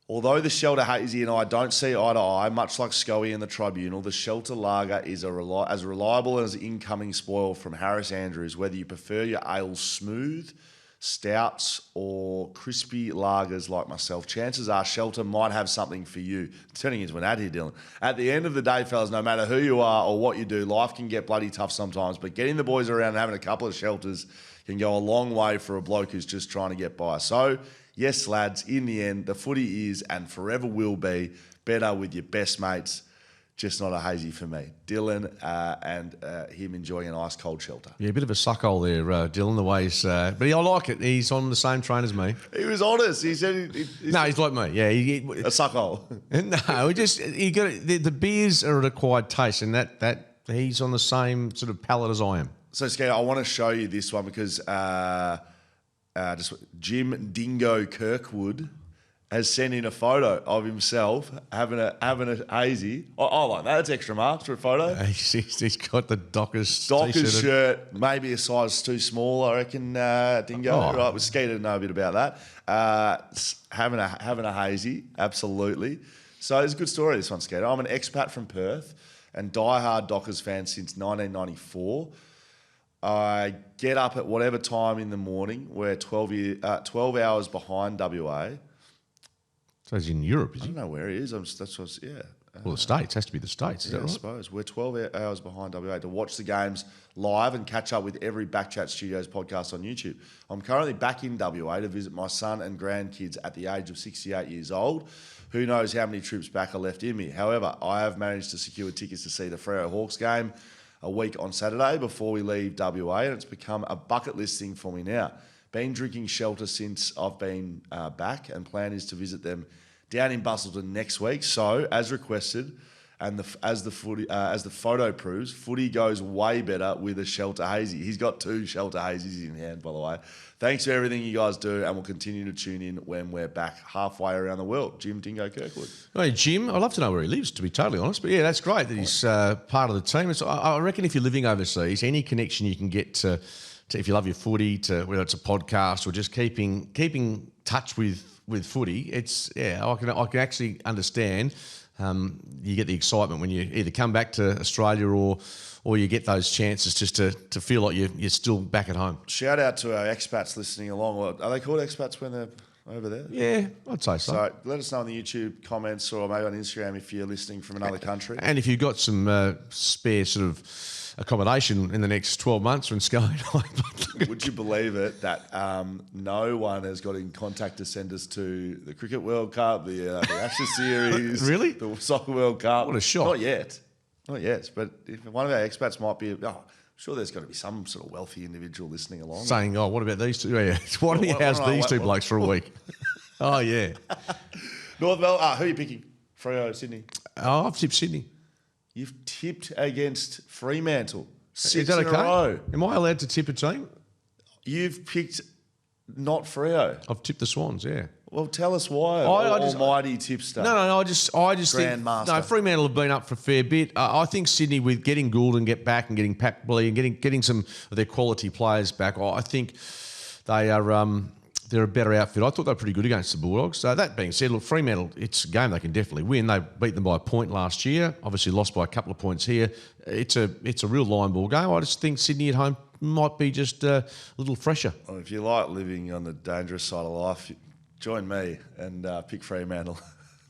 Although the Shelter Hazy and I don't see eye to eye, much like Scully and the Tribunal, the Shelter Lager is as reliable as incoming spoil from Harris Andrews, whether you prefer your ales smooth, stouts or crispy lagers like myself. Chances are Shelter might have something for you. Turning into an ad here, Dylan. At the end of the day, fellas, no matter who you are or what you do, life can get bloody tough sometimes, but getting the boys around and having a couple of shelters can go a long way for a bloke who's just trying to get by. So, yes, lads, in the end, the footy is and forever will be better with your best mates. Just not a hazy for me. Dylan and him enjoying an ice cold shelter. Yeah, a bit of a suckhole there, Dylan, the way he's... but I like it. He's on the same train as me. He was honest. He said... No, he's like me. Yeah. A suckhole. No, the beers are an acquired taste, and that he's on the same sort of palate as I am. So, Skater, I want to show you this one because just Jim Dingo Kirkwood has sent in a photo of himself having a hazy. I like that. That's extra marks for a photo. He's got the Dockers Dockers shirt, maybe a size too small, I reckon, Dingo. Oh. Right, with Skeeter to know a bit about that. Having a hazy, absolutely. So it's a good story, this one, Skeeter. I'm an expat from Perth and diehard Dockers fan since 1994. I get up at whatever time in the morning. We're 12 hours behind WA. So he's in Europe, is I he? don't know where he is. That's what. Yeah. Well, the States. Has to be the States. Is that I right? suppose. We're 12 hours behind WA to watch the games live and catch up with every BackChat Studios podcast on YouTube. I'm currently back in WA to visit my son and grandkids at the age of 68 years old. Who knows how many trips back are left in me. However, I have managed to secure tickets to see the Freo Hawks game a week on Saturday before we leave WA, and it's become a bucket list thing for me now. Been drinking shelter since I've been back, and plan is to visit them down in Busselton next week. So, as requested, and as the photo proves, footy goes way better with a shelter hazy. He's got 2 shelter hazies in hand, by the way. Thanks for everything you guys do, and we'll continue to tune in when we're back halfway around the world. Jim Dingo Kirkwood. Hey, Jim, I'd love to know where he lives, to be totally honest. But yeah, that's great that he's part of the team. I reckon if you're living overseas, any connection you can get to if you love your footy, to whether it's a podcast or just keeping touch with footy, I can actually understand. You get the excitement when you either come back to Australia or you get those chances just to feel like you're still back at home. Shout out to our expats listening along. Are they called expats when they're over there? Yeah, I'd say so. So let us know in the YouTube comments or maybe on Instagram if you're listening from another country. And if you've got some spare sort of accommodation in the next 12 months when going on. Would you believe it that no one has got in contact to send us to the Cricket World Cup, the Ashes Series, Really? the Soccer World Cup? What a shock. Not yet. But if one of our expats might be, I'm sure there's got to be some sort of wealthy individual listening along. Saying, what about these two? Yeah. Why don't you house these two blokes for a week? Oh, yeah. North Melbourne, who are you picking? Freo, Sydney? Oh, I've tipped Sydney. You've tipped against Fremantle. 6 Is that in okay? a row. Am I allowed to tip a team? You've picked not Freo. I've tipped the Swans, yeah. Well, tell us why. Almighty tipster. No. I just think Grandmaster. Fremantle have been up for a fair bit. I think Sydney, with getting Goulden back and getting Pat Blee and getting some of their quality players back, I think they are they're a better outfit. I thought they were pretty good against the Bulldogs. So that being said, look, Fremantle, it's a game they can definitely win. They beat them by a point last year. Obviously lost by a couple of points here. It's a real line ball game. I just think Sydney at home might be just a little fresher. Well, if you like living on the dangerous side of life, join me and pick Fremantle.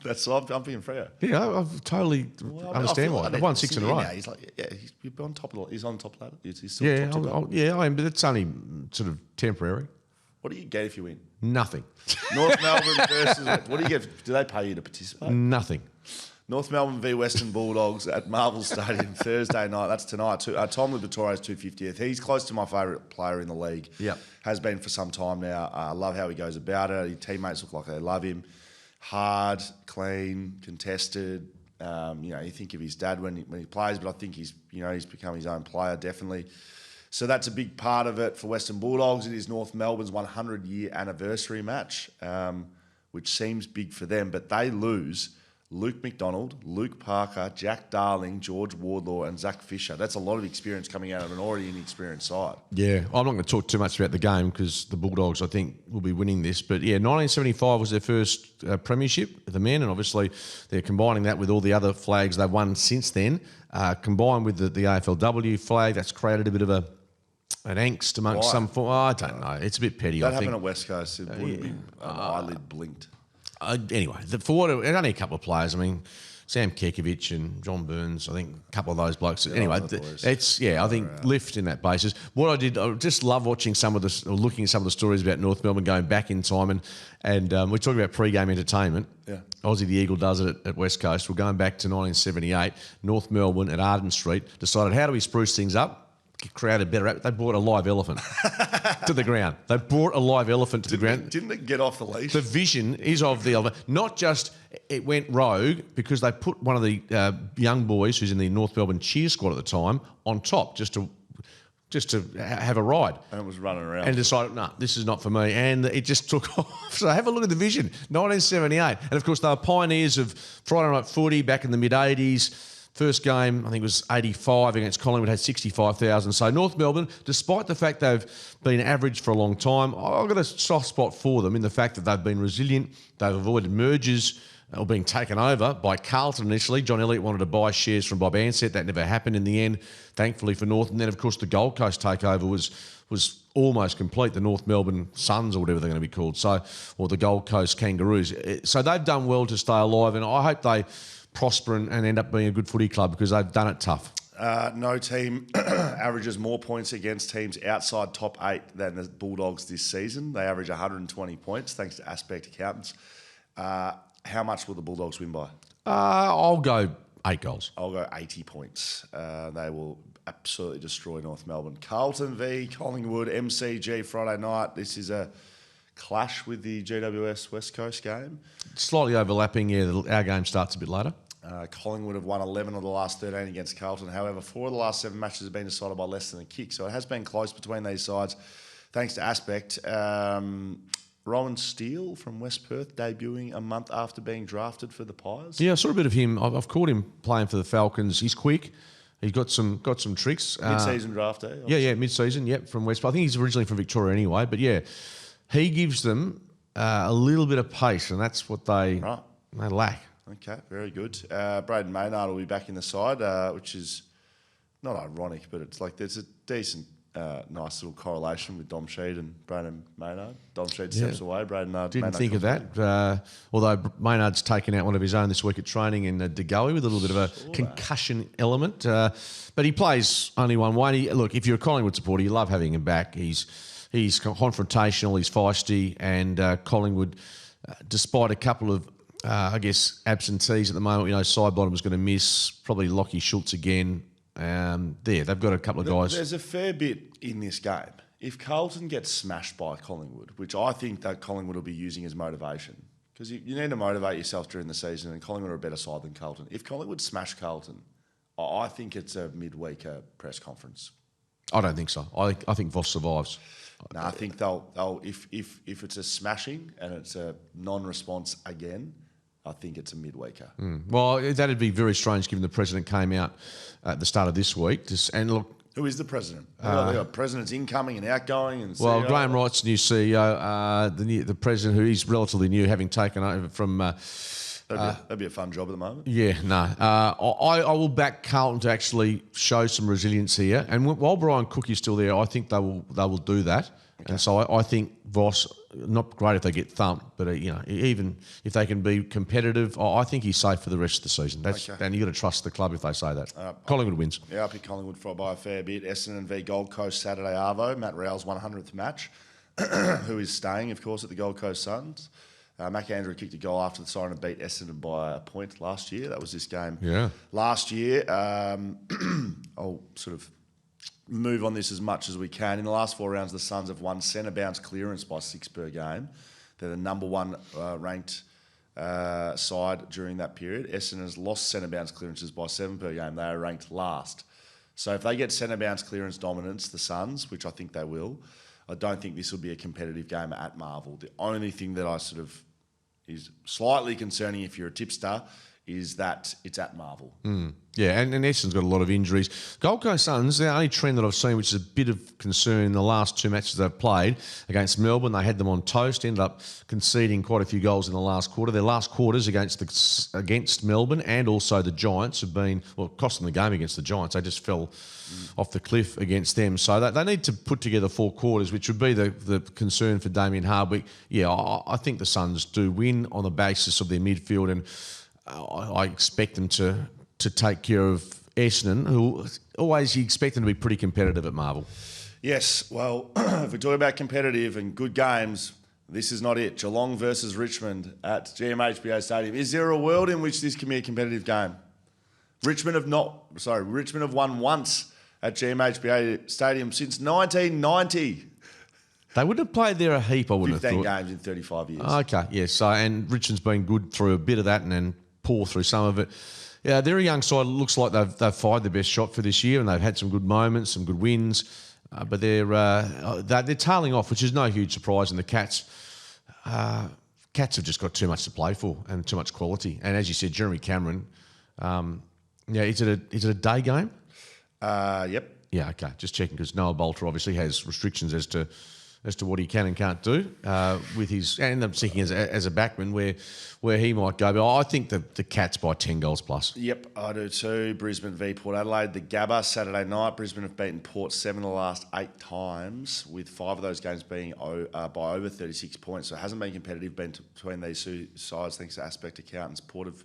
That's I'm picking Freo. Yeah, I've totally understand why. They've won 6 in a row. Now, he's on top of he's on top of that. He's still top. I am, but it's only sort of temporary. What do you get if you win? Nothing. North Melbourne versus... What do you get? Do they pay you to participate? Nothing. North Melbourne v Western Bulldogs at Marvel Stadium Thursday night. That's tonight. Tom Liberatore's 250th. He's close to my favourite player in the league. Yep. Has been for some time now. I love how he goes about it. His teammates look like they love him. Hard, clean, contested. You think of his dad when he plays, but I think he's become his own player, definitely. So that's a big part of it for Western Bulldogs. It is North Melbourne's 100-year anniversary match, which seems big for them, but they lose Luke McDonald, Luke Parker, Jack Darling, George Wardlaw and Zach Fisher. That's a lot of experience coming out of an already inexperienced side. Yeah, I'm not going to talk too much about the game because the Bulldogs, I think, will be winning this. But yeah, 1975 was their first premiership, the men, and obviously they're combining that with all the other flags they've won since then, combined with the AFLW flag. That's created a bit of an angst amongst some... I don't know. It's a bit petty, I think. That happened at West Coast. It wouldn't be an eyelid blinked. Anyway, only a couple of players. I mean, Sam Kekovich and John Burns, I think a couple of those blokes. Anyway, I think lift in that basis. What I just love watching looking at some of the stories about North Melbourne going back in time. And we're talking about pre-game entertainment. Yeah. Aussie the Eagle does it at West Coast. We're going back to 1978. North Melbourne at Arden Street decided, how do we spruce things up? Created better. They brought a live elephant to the ground. They brought a live elephant to the ground. Didn't it get off the leash? The vision is of the elephant. Not just it went rogue because they put one of the young boys who's in the North Melbourne cheer squad at the time on top just to have a ride. And it was running around. And decided, no, this is not for me. And it just took off. So have a look at the vision. 1978. And of course, they were pioneers of Friday night footy back in the mid-80s. First game, I think it was 85 against Collingwood, had 65,000. So North Melbourne, despite the fact they've been average for a long time, I've got a soft spot for them in the fact that they've been resilient. They've avoided mergers or being taken over by Carlton initially. John Elliott wanted to buy shares from Bob Ansett. That never happened in the end, thankfully for North. And then, of course, the Gold Coast takeover was almost complete, the North Melbourne Suns or whatever they're going to be called, or the Gold Coast Kangaroos. So they've done well to stay alive, and I hope they prosper and end up being a good footy club because they've done it tough. No team averages more points against teams outside top 8 than the Bulldogs this season. They average 120 points, thanks to Aspect Accountants. How much will the Bulldogs win by? I'll go 8 goals. I'll go 80 points. They will absolutely destroy North Melbourne. Carlton v Collingwood, MCG Friday night. This is a clash with the GWS West Coast game. Slightly overlapping, yeah. Our game starts a bit later. Collingwood have won 11 of the last 13 against Carlton. However, 4 of the last 7 matches have been decided by less than a kick. So it has been close between these sides, thanks to Aspect. Rowan Steele from West Perth debuting a month after being drafted for the Pies. Yeah, I saw a bit of him. I've caught him playing for the Falcons. He's quick. He's got some tricks. Mid-season draftee. Yeah, mid-season. Yep, from West Perth. I think he's originally from Victoria anyway. But yeah, he gives them a little bit of pace, and that's what they lack. Okay, very good. Braden Maynard will be back in the side, which is not ironic, but it's like there's a decent, nice little correlation with Dom Sheed and Braden Maynard. Dom Sheed steps away, Braden Maynard. Didn't think of that. Although Maynard's taken out one of his own this week at training in Degoe with a little bit of a concussion element. But he plays only one way. Look, if you're a Collingwood supporter, you love having him back. He's confrontational, he's feisty, and Collingwood, despite a couple of absentees at the moment. Sidebottom was going to miss, probably Lockie Schultz again. They've got a couple of guys. There's a fair bit in this game. If Carlton gets smashed by Collingwood, which I think that Collingwood will be using as motivation, because you need to motivate yourself during the season, and Collingwood are a better side than Carlton. If Collingwood smash Carlton, I think it's a midweek press conference. I don't think so. I think Voss survives. No, I think they'll if it's a smashing and it's a non-response again, I think it's a midweeker. Well, that'd be very strange given the president came out at the start of this week. And look, who is the president? They got presidents incoming and outgoing. And well, CEO. Graham Wright's new CEO, the president, who is relatively new, having taken over from. That'd be a fun job at the moment. Yeah, no. I will back Carlton to actually show some resilience here. And while Brian Cook is still there, I think they will do that. Okay. And so I think Voss, not great if they get thumped, but even if they can be competitive, I think he's safe for the rest of the season. And you got to trust the club if they say that. Collingwood wins. Yeah, I pick Collingwood by a fair bit. Essendon v Gold Coast Saturday Arvo. Matt Rowell's 100th match, who is staying, of course, at the Gold Coast Suns. Mac Andrew kicked a goal after the siren and beat Essendon by a point last year. That was this game last year. I'll sort of move on this as much as we can. In the last 4 rounds, the Suns have won centre bounce clearance by 6 per game. They're the number 1 ranked side during that period. Essendon has lost centre bounce clearances by 7 per game. They are ranked last. So if they get centre bounce clearance dominance, the Suns, which I think they will, I don't think this will be a competitive game at Marvel. The only thing that I sort of is slightly concerning if you're a tipster is that it's at Marvel. Yeah, and Essendon's got a lot of injuries. Gold Coast Suns, the only trend that I've seen, which is a bit of concern in the last 2 matches they've played against Melbourne, they had them on toast, ended up conceding quite a few goals in the last quarter. Their last quarters against Melbourne and also the Giants have been, cost them the game against the Giants. They just fell off the cliff against them. So they need to put together 4 quarters, which would be the concern for Damien Hardwick. Yeah, I think the Suns do win on the basis of their midfield, and I expect them to take care of Essendon, who always you expect them to be pretty competitive at Marvel. Yes, well, if we talk about competitive and good games, this is not it. Geelong versus Richmond at GMHBA Stadium. Is there a world in which this can be a competitive game? Richmond have won once at GMHBA Stadium since 1990. They wouldn't have played there a heap, I wouldn't have thought. 15 games in 35 years. Okay, yes. So, and Richmond's been good through a bit of that and then poor through some of it. Yeah, they're a young side. It looks like they've fired their best shot for this year, and they've had some good moments, some good wins. But they're tailing off, which is no huge surprise. And the Cats have just got too much to play for and too much quality. And as you said, Jeremy Cameron. Is it a day game? Yep. Yeah. Okay. Just checking because Noah Bolter obviously has restrictions as to what he can and can't do with his, and I'm thinking as a backman where he might go. But I think the Cats by 10 goals plus. Yep, I do too. Brisbane v Port Adelaide, the Gabba, Saturday night. Brisbane have beaten Port 7 of the last 8 times, with 5 of those games being by over 36 points. So it hasn't been competitive between these 2 sides, thanks to Aspect Accountants. Port have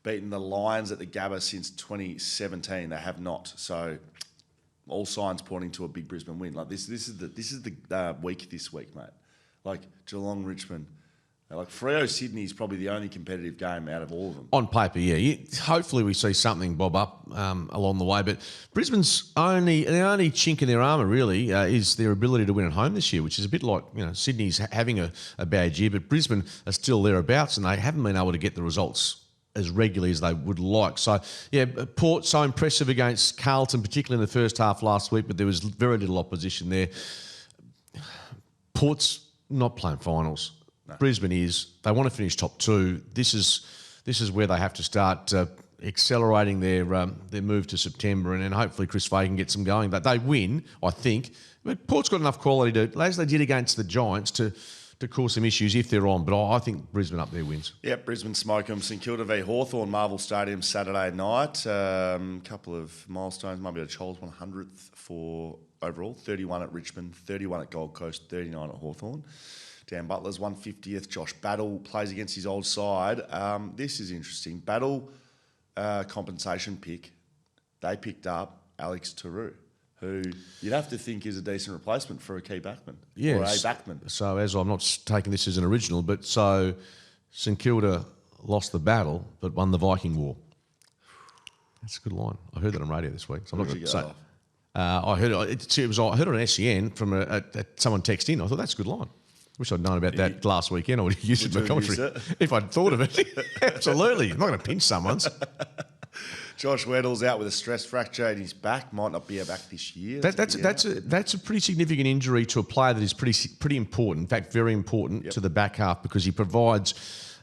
beaten the Lions at the Gabba since 2017. They have not. So all signs pointing to a big Brisbane win. Like this is the week this week, mate. Like Geelong, Richmond. Like Freo, Sydney is probably the only competitive game out of all of them. On paper, yeah. Hopefully we see something bob up along the way. But Brisbane's the only chink in their armour really is their ability to win at home this year, which is a bit like Sydney's having a bad year, but Brisbane are still thereabouts and they haven't been able to get the results as regularly as they would like. So, yeah, Port so impressive against Carlton, particularly in the first half last week, but there was very little opposition there. Port's not playing finals. No. Brisbane is. They want to finish top 2. This is where they have to start accelerating their move to September, and then hopefully Chris Fagan gets them going. But they win, I think. But Port's got enough quality to, as they did against the Giants, to cause some issues if they're on. But I think Brisbane up there wins. Yep, Brisbane smoke them. St Kilda v Hawthorn, Marvel Stadium, Saturday night. Couple of milestones. Might be a Charles 100th for overall. 31 at Richmond, 31 at Gold Coast, 39 at Hawthorn. Dan Butler's 150th. Josh Battle plays against his old side. This is interesting. Battle compensation pick. They picked up Alex Taru, who you'd have to think is a decent replacement for a key backman. Yes. Or a backman. So as I'm not taking this as an original, but so St Kilda lost the battle but won the Viking War. That's a good line. I heard that on radio this week. So I'm not going to say. I heard it. I heard it on SEN from someone text in. I thought that's a good line. Wish I'd known about that last weekend. I would have used it in my commentary if I'd thought of it. Absolutely. I'm not going to pinch someone's. Josh Weddle's out with a stress fracture in his back. Might not be back this year. That's a pretty significant injury to a player that is pretty important. In fact, very important to the back half because he provides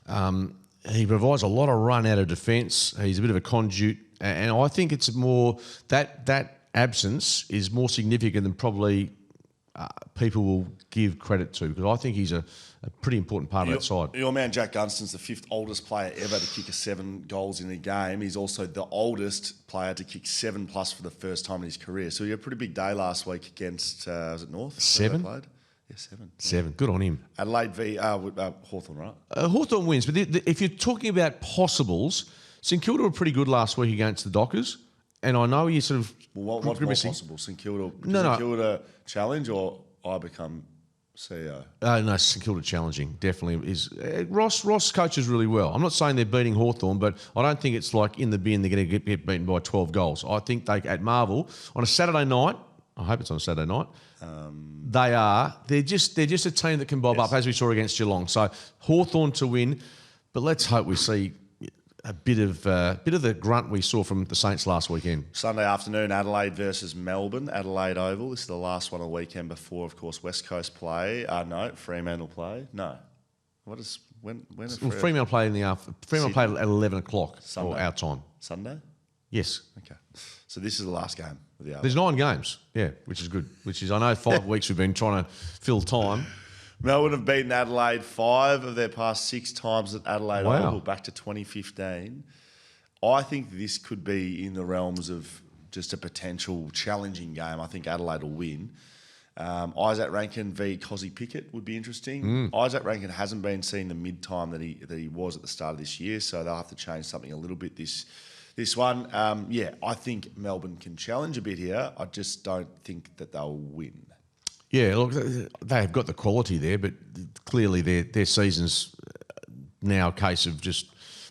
a lot of run out of defence. He's a bit of a conduit, and I think it's more that absence is more significant than probably people will give credit to, because I think he's a pretty important part of that side. Your man Jack Gunston's the 5th oldest player ever to kick 7 goals in a game. He's also the oldest player to kick 7+ for the first time in his career. So he had a pretty big day last week against, was it North? 7? Yeah, 7. 7. Good on him. Adelaide v Hawthorn, right? Hawthorn wins, but if you're talking about possibles, St Kilda were pretty good last week against the Dockers. And I know you sort of... Well, what's more possible? St Kilda St Kilda challenge or I become CEO? No, St Kilda challenging definitely is. Ross coaches really well. I'm not saying they're beating Hawthorn, but I don't think it's like in the bin they're going to get beaten by 12 goals. I think they at Marvel on a Saturday night. I hope it's on a Saturday night. They're just a team that can bob up as we saw against Geelong. So Hawthorn to win, but let's hope we see a bit of the grunt we saw from the Saints last weekend. Sunday afternoon, Adelaide versus Melbourne, Adelaide Oval. This is the last one of the weekend before, of course, West Coast play. No, Fremantle play. No, when Fremantle play in the Fremantle play at 11 o'clock or our time. Sunday. Yes. Okay. So this is the last game of the. There's 9 games. Yeah, which is good. Which is I know 5 weeks we've been trying to fill time. Melbourne have beaten Adelaide 5 of their past 6 times at Adelaide Oval back to 2015. I think this could be in the realms of just a potential challenging game. I think Adelaide will win. Isaac Rankin v Cozzy Pickett would be interesting. Isaac Rankin hasn't been seeing the mid-time that he was at the start of this year, so they'll have to change something a little bit this one. I think Melbourne can challenge a bit here. I just don't think that they'll win. Yeah, look, they have got the quality there, but clearly their season's now a case of just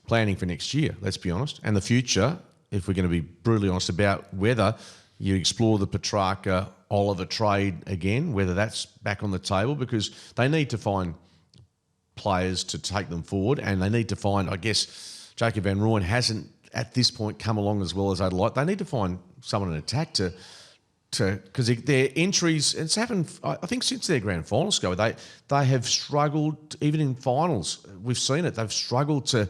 planning for next year, let's be honest. And the future, if we're going to be brutally honest about whether you explore the Petrarca-Oliver trade again, whether that's back on the table, because they need to find players to take them forward, and they need to find, I guess, Jacob Van Rooyen hasn't at this point come along as well as they'd like. They need to find someone in attack because their entries, it's happened, I think, since their grand final go, they have struggled, even in finals, we've seen it, they've struggled to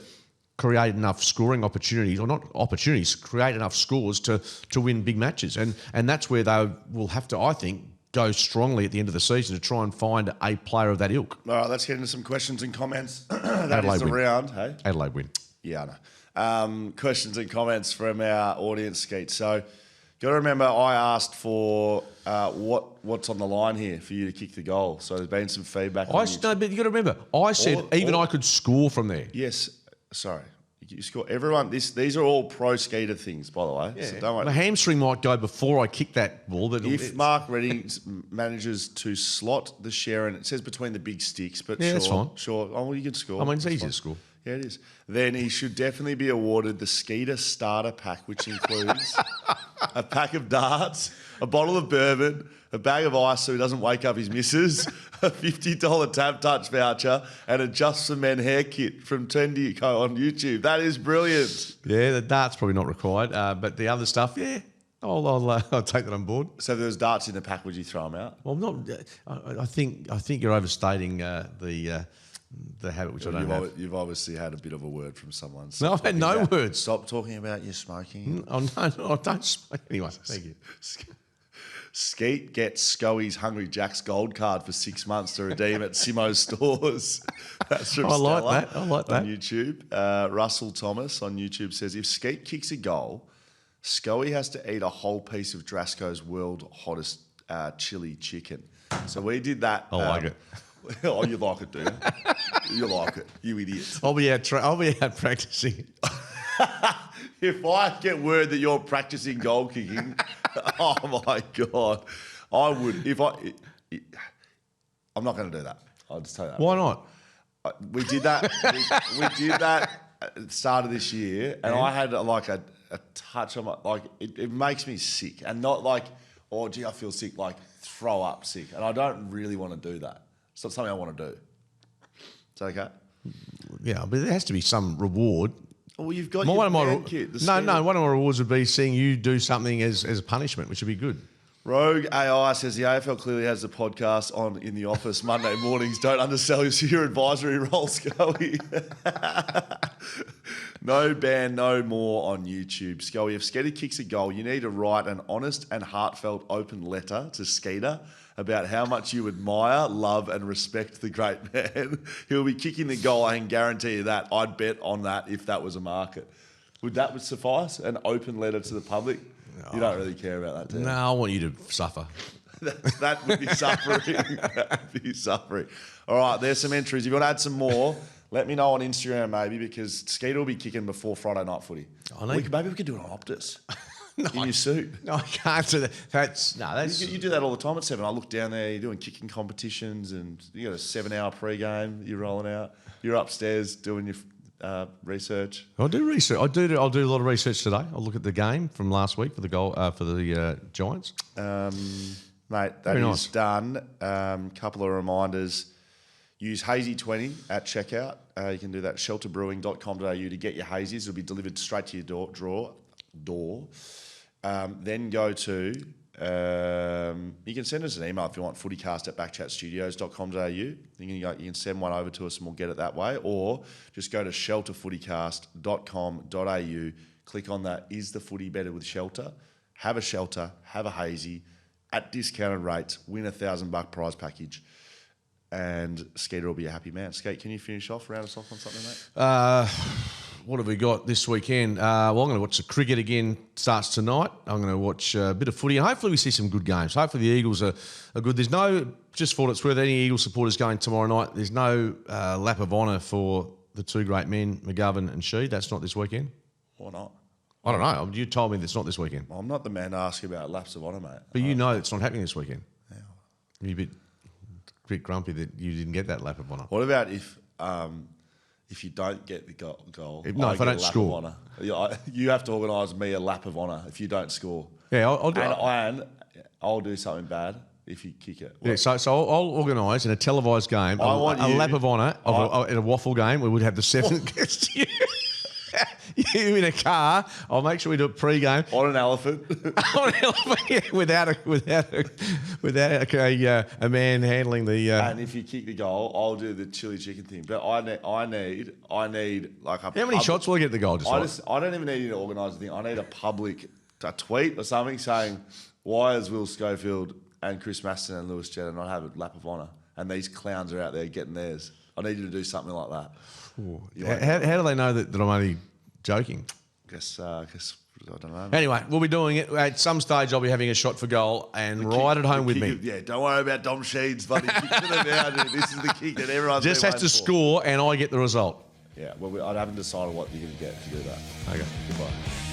create enough scoring opportunities, or not opportunities, create enough scores to win big matches. And that's where they will have to, I think, go strongly at the end of the season to try and find a player of that ilk. All right, let's get into some questions and comments. That is the round, hey? Adelaide win. Yeah, I know. Questions and comments from our audience, Skeet. So, got to remember, I asked for what's on the line here for you to kick the goal. So there's been some feedback. No, but you got to remember, I said I could score from there. Yes, sorry. You score. Everyone, these are all pro Skeeter things, by the way. Yeah. So don't worry. The hamstring might go before I kick that ball. But If Mark Redding manages to slot the share, and it says between the big sticks, but Yeah, that's fine. Sure. Oh, well, you can score. I mean, it's That's easy fine. to score. Yeah, it is. Then he should definitely be awarded the Skeeter Starter Pack, which includes a pack of darts, a bottle of bourbon, a bag of ice so he doesn't wake up his missus, a $50 Tab Touch voucher, and a Just for Men hair kit from Trendy Co on YouTube. That is brilliant. Yeah, the dart's probably not required, but the other stuff, yeah, I'll take that on board. So if there was darts in the pack, would you throw them out? Well, not. I think you're overstating the habit, which I don't have. You've obviously had a bit of a word from someone. No, I've had no words. Stop talking about your smoking. Oh, no, I don't smoke. Anyway, thank you. Skeet gets Scoey's Hungry Jack's gold card for 6 months to redeem at Simo's stores. That's from I like Stella that. I like that. on YouTube. Russell Thomas on YouTube says, if Skeet kicks a goal, Scoey has to eat a whole piece of Drasco's world hottest chili chicken. So we did that. I like it. Oh, you like it, do you? You like it, you idiot. I'll be out practicing. If I get word that you're practicing goal kicking, oh my God, I would. I'm not going to do that. I'll just tell you that. Why not? We did that. we did that at the start of this year, and I had like a touch on my it makes me sick, and not like, oh gee, I feel sick, like throw up sick, and I don't really want to do that. It's not something I want to do. Is that okay? Yeah, but there has to be some reward. Well, you've got One your of my man kit. one of my rewards would be seeing you do something as a punishment, which would be good. Rogue AI says the AFL clearly has the podcast on in the office Monday mornings. Don't undersell your advisory role, Scully. No ban, no more on YouTube. Scully, if Skeeter kicks a goal, you need to write an honest and heartfelt open letter to Skeeter about how much you admire, love, and respect the great man. He'll be kicking the goal, I can guarantee you that. I'd bet on that if that was a market. Would that suffice? An open letter to the public? No. You don't really care about that, do you? No, I want you to suffer. That would be suffering. That would be suffering. All right, there's some entries. If you want to add some more, let me know on Instagram maybe, because Skeeter will be kicking before Friday night footy. Maybe we could do it on Optus. In your suit. No, I can't do that. That's You do that all the time at 7. I look down there, you're doing kicking competitions, and you got a 7-hour pre-game you're rolling out. You're upstairs doing your research. I do research. I'll do a lot of research today. I'll look at the game from last week for the goal for the Giants. Mate, that is done. Couple of reminders. Use Hazy20 at checkout. You can do that at shelterbrewing.com.au to get your hazies. It'll be delivered straight to your door. Then go to, you can send us an email if you want, FootyCast at BackChatStudios.com.au. You can send one over to us and we'll get it that way. Or just go to shelterfootycast.com.au, click on that, is the footy better with shelter? Have a shelter, have a hazy, at discounted rates, win $1,000 prize package. And Skeeter will be a happy man. Skate, can you finish off, round us off on something, mate? What have we got this weekend? Well, I'm going to watch the cricket again. Starts tonight. I'm going to watch a bit of footy, and hopefully we see some good games. Hopefully the Eagles are good. There's no, just for what it's worth, any Eagles supporters going tomorrow night. There's no lap of honour for the two great men, McGovern and Sheed. That's not this weekend. Why not? I don't know. You told me that's not this weekend. Well, I'm not the man to ask about laps of honour, mate. But you know it's not happening this weekend. Yeah. You're a bit grumpy that you didn't get that lap of honour. What about if you don't get the goal? If I don't score. You have to organise me a lap of honour if you don't score. Yeah, I'll do it. And I'll do something bad if you kick it. Yeah, so I'll organise in a televised game a lap of honour in a waffle game. We would have the 7 against you. You in a car. I'll make sure we do it pre-game. On an elephant. On an elephant, yeah, without a man handling the. And if you kick the goal, I'll do the chili chicken thing. But I need like a. How many shots will I get at the goal? I don't even need you to organise the thing. I need a tweet or something saying, why is Will Schofield and Chris Maston and Lewis Jenner not have a lap of honour? And these clowns are out there getting theirs. I need you to do something like that. How do they know that I'm only joking? Guess I don't know. Anyway, we'll be doing it. At some stage, I'll be having a shot for goal and right at home with me. Yeah, don't worry about Dom Sheed's buddy. Kick to them out. This is the kick that everyone's just has to score and I get the result. Yeah, well, I haven't decided what you're going to get to do that. Okay. Goodbye.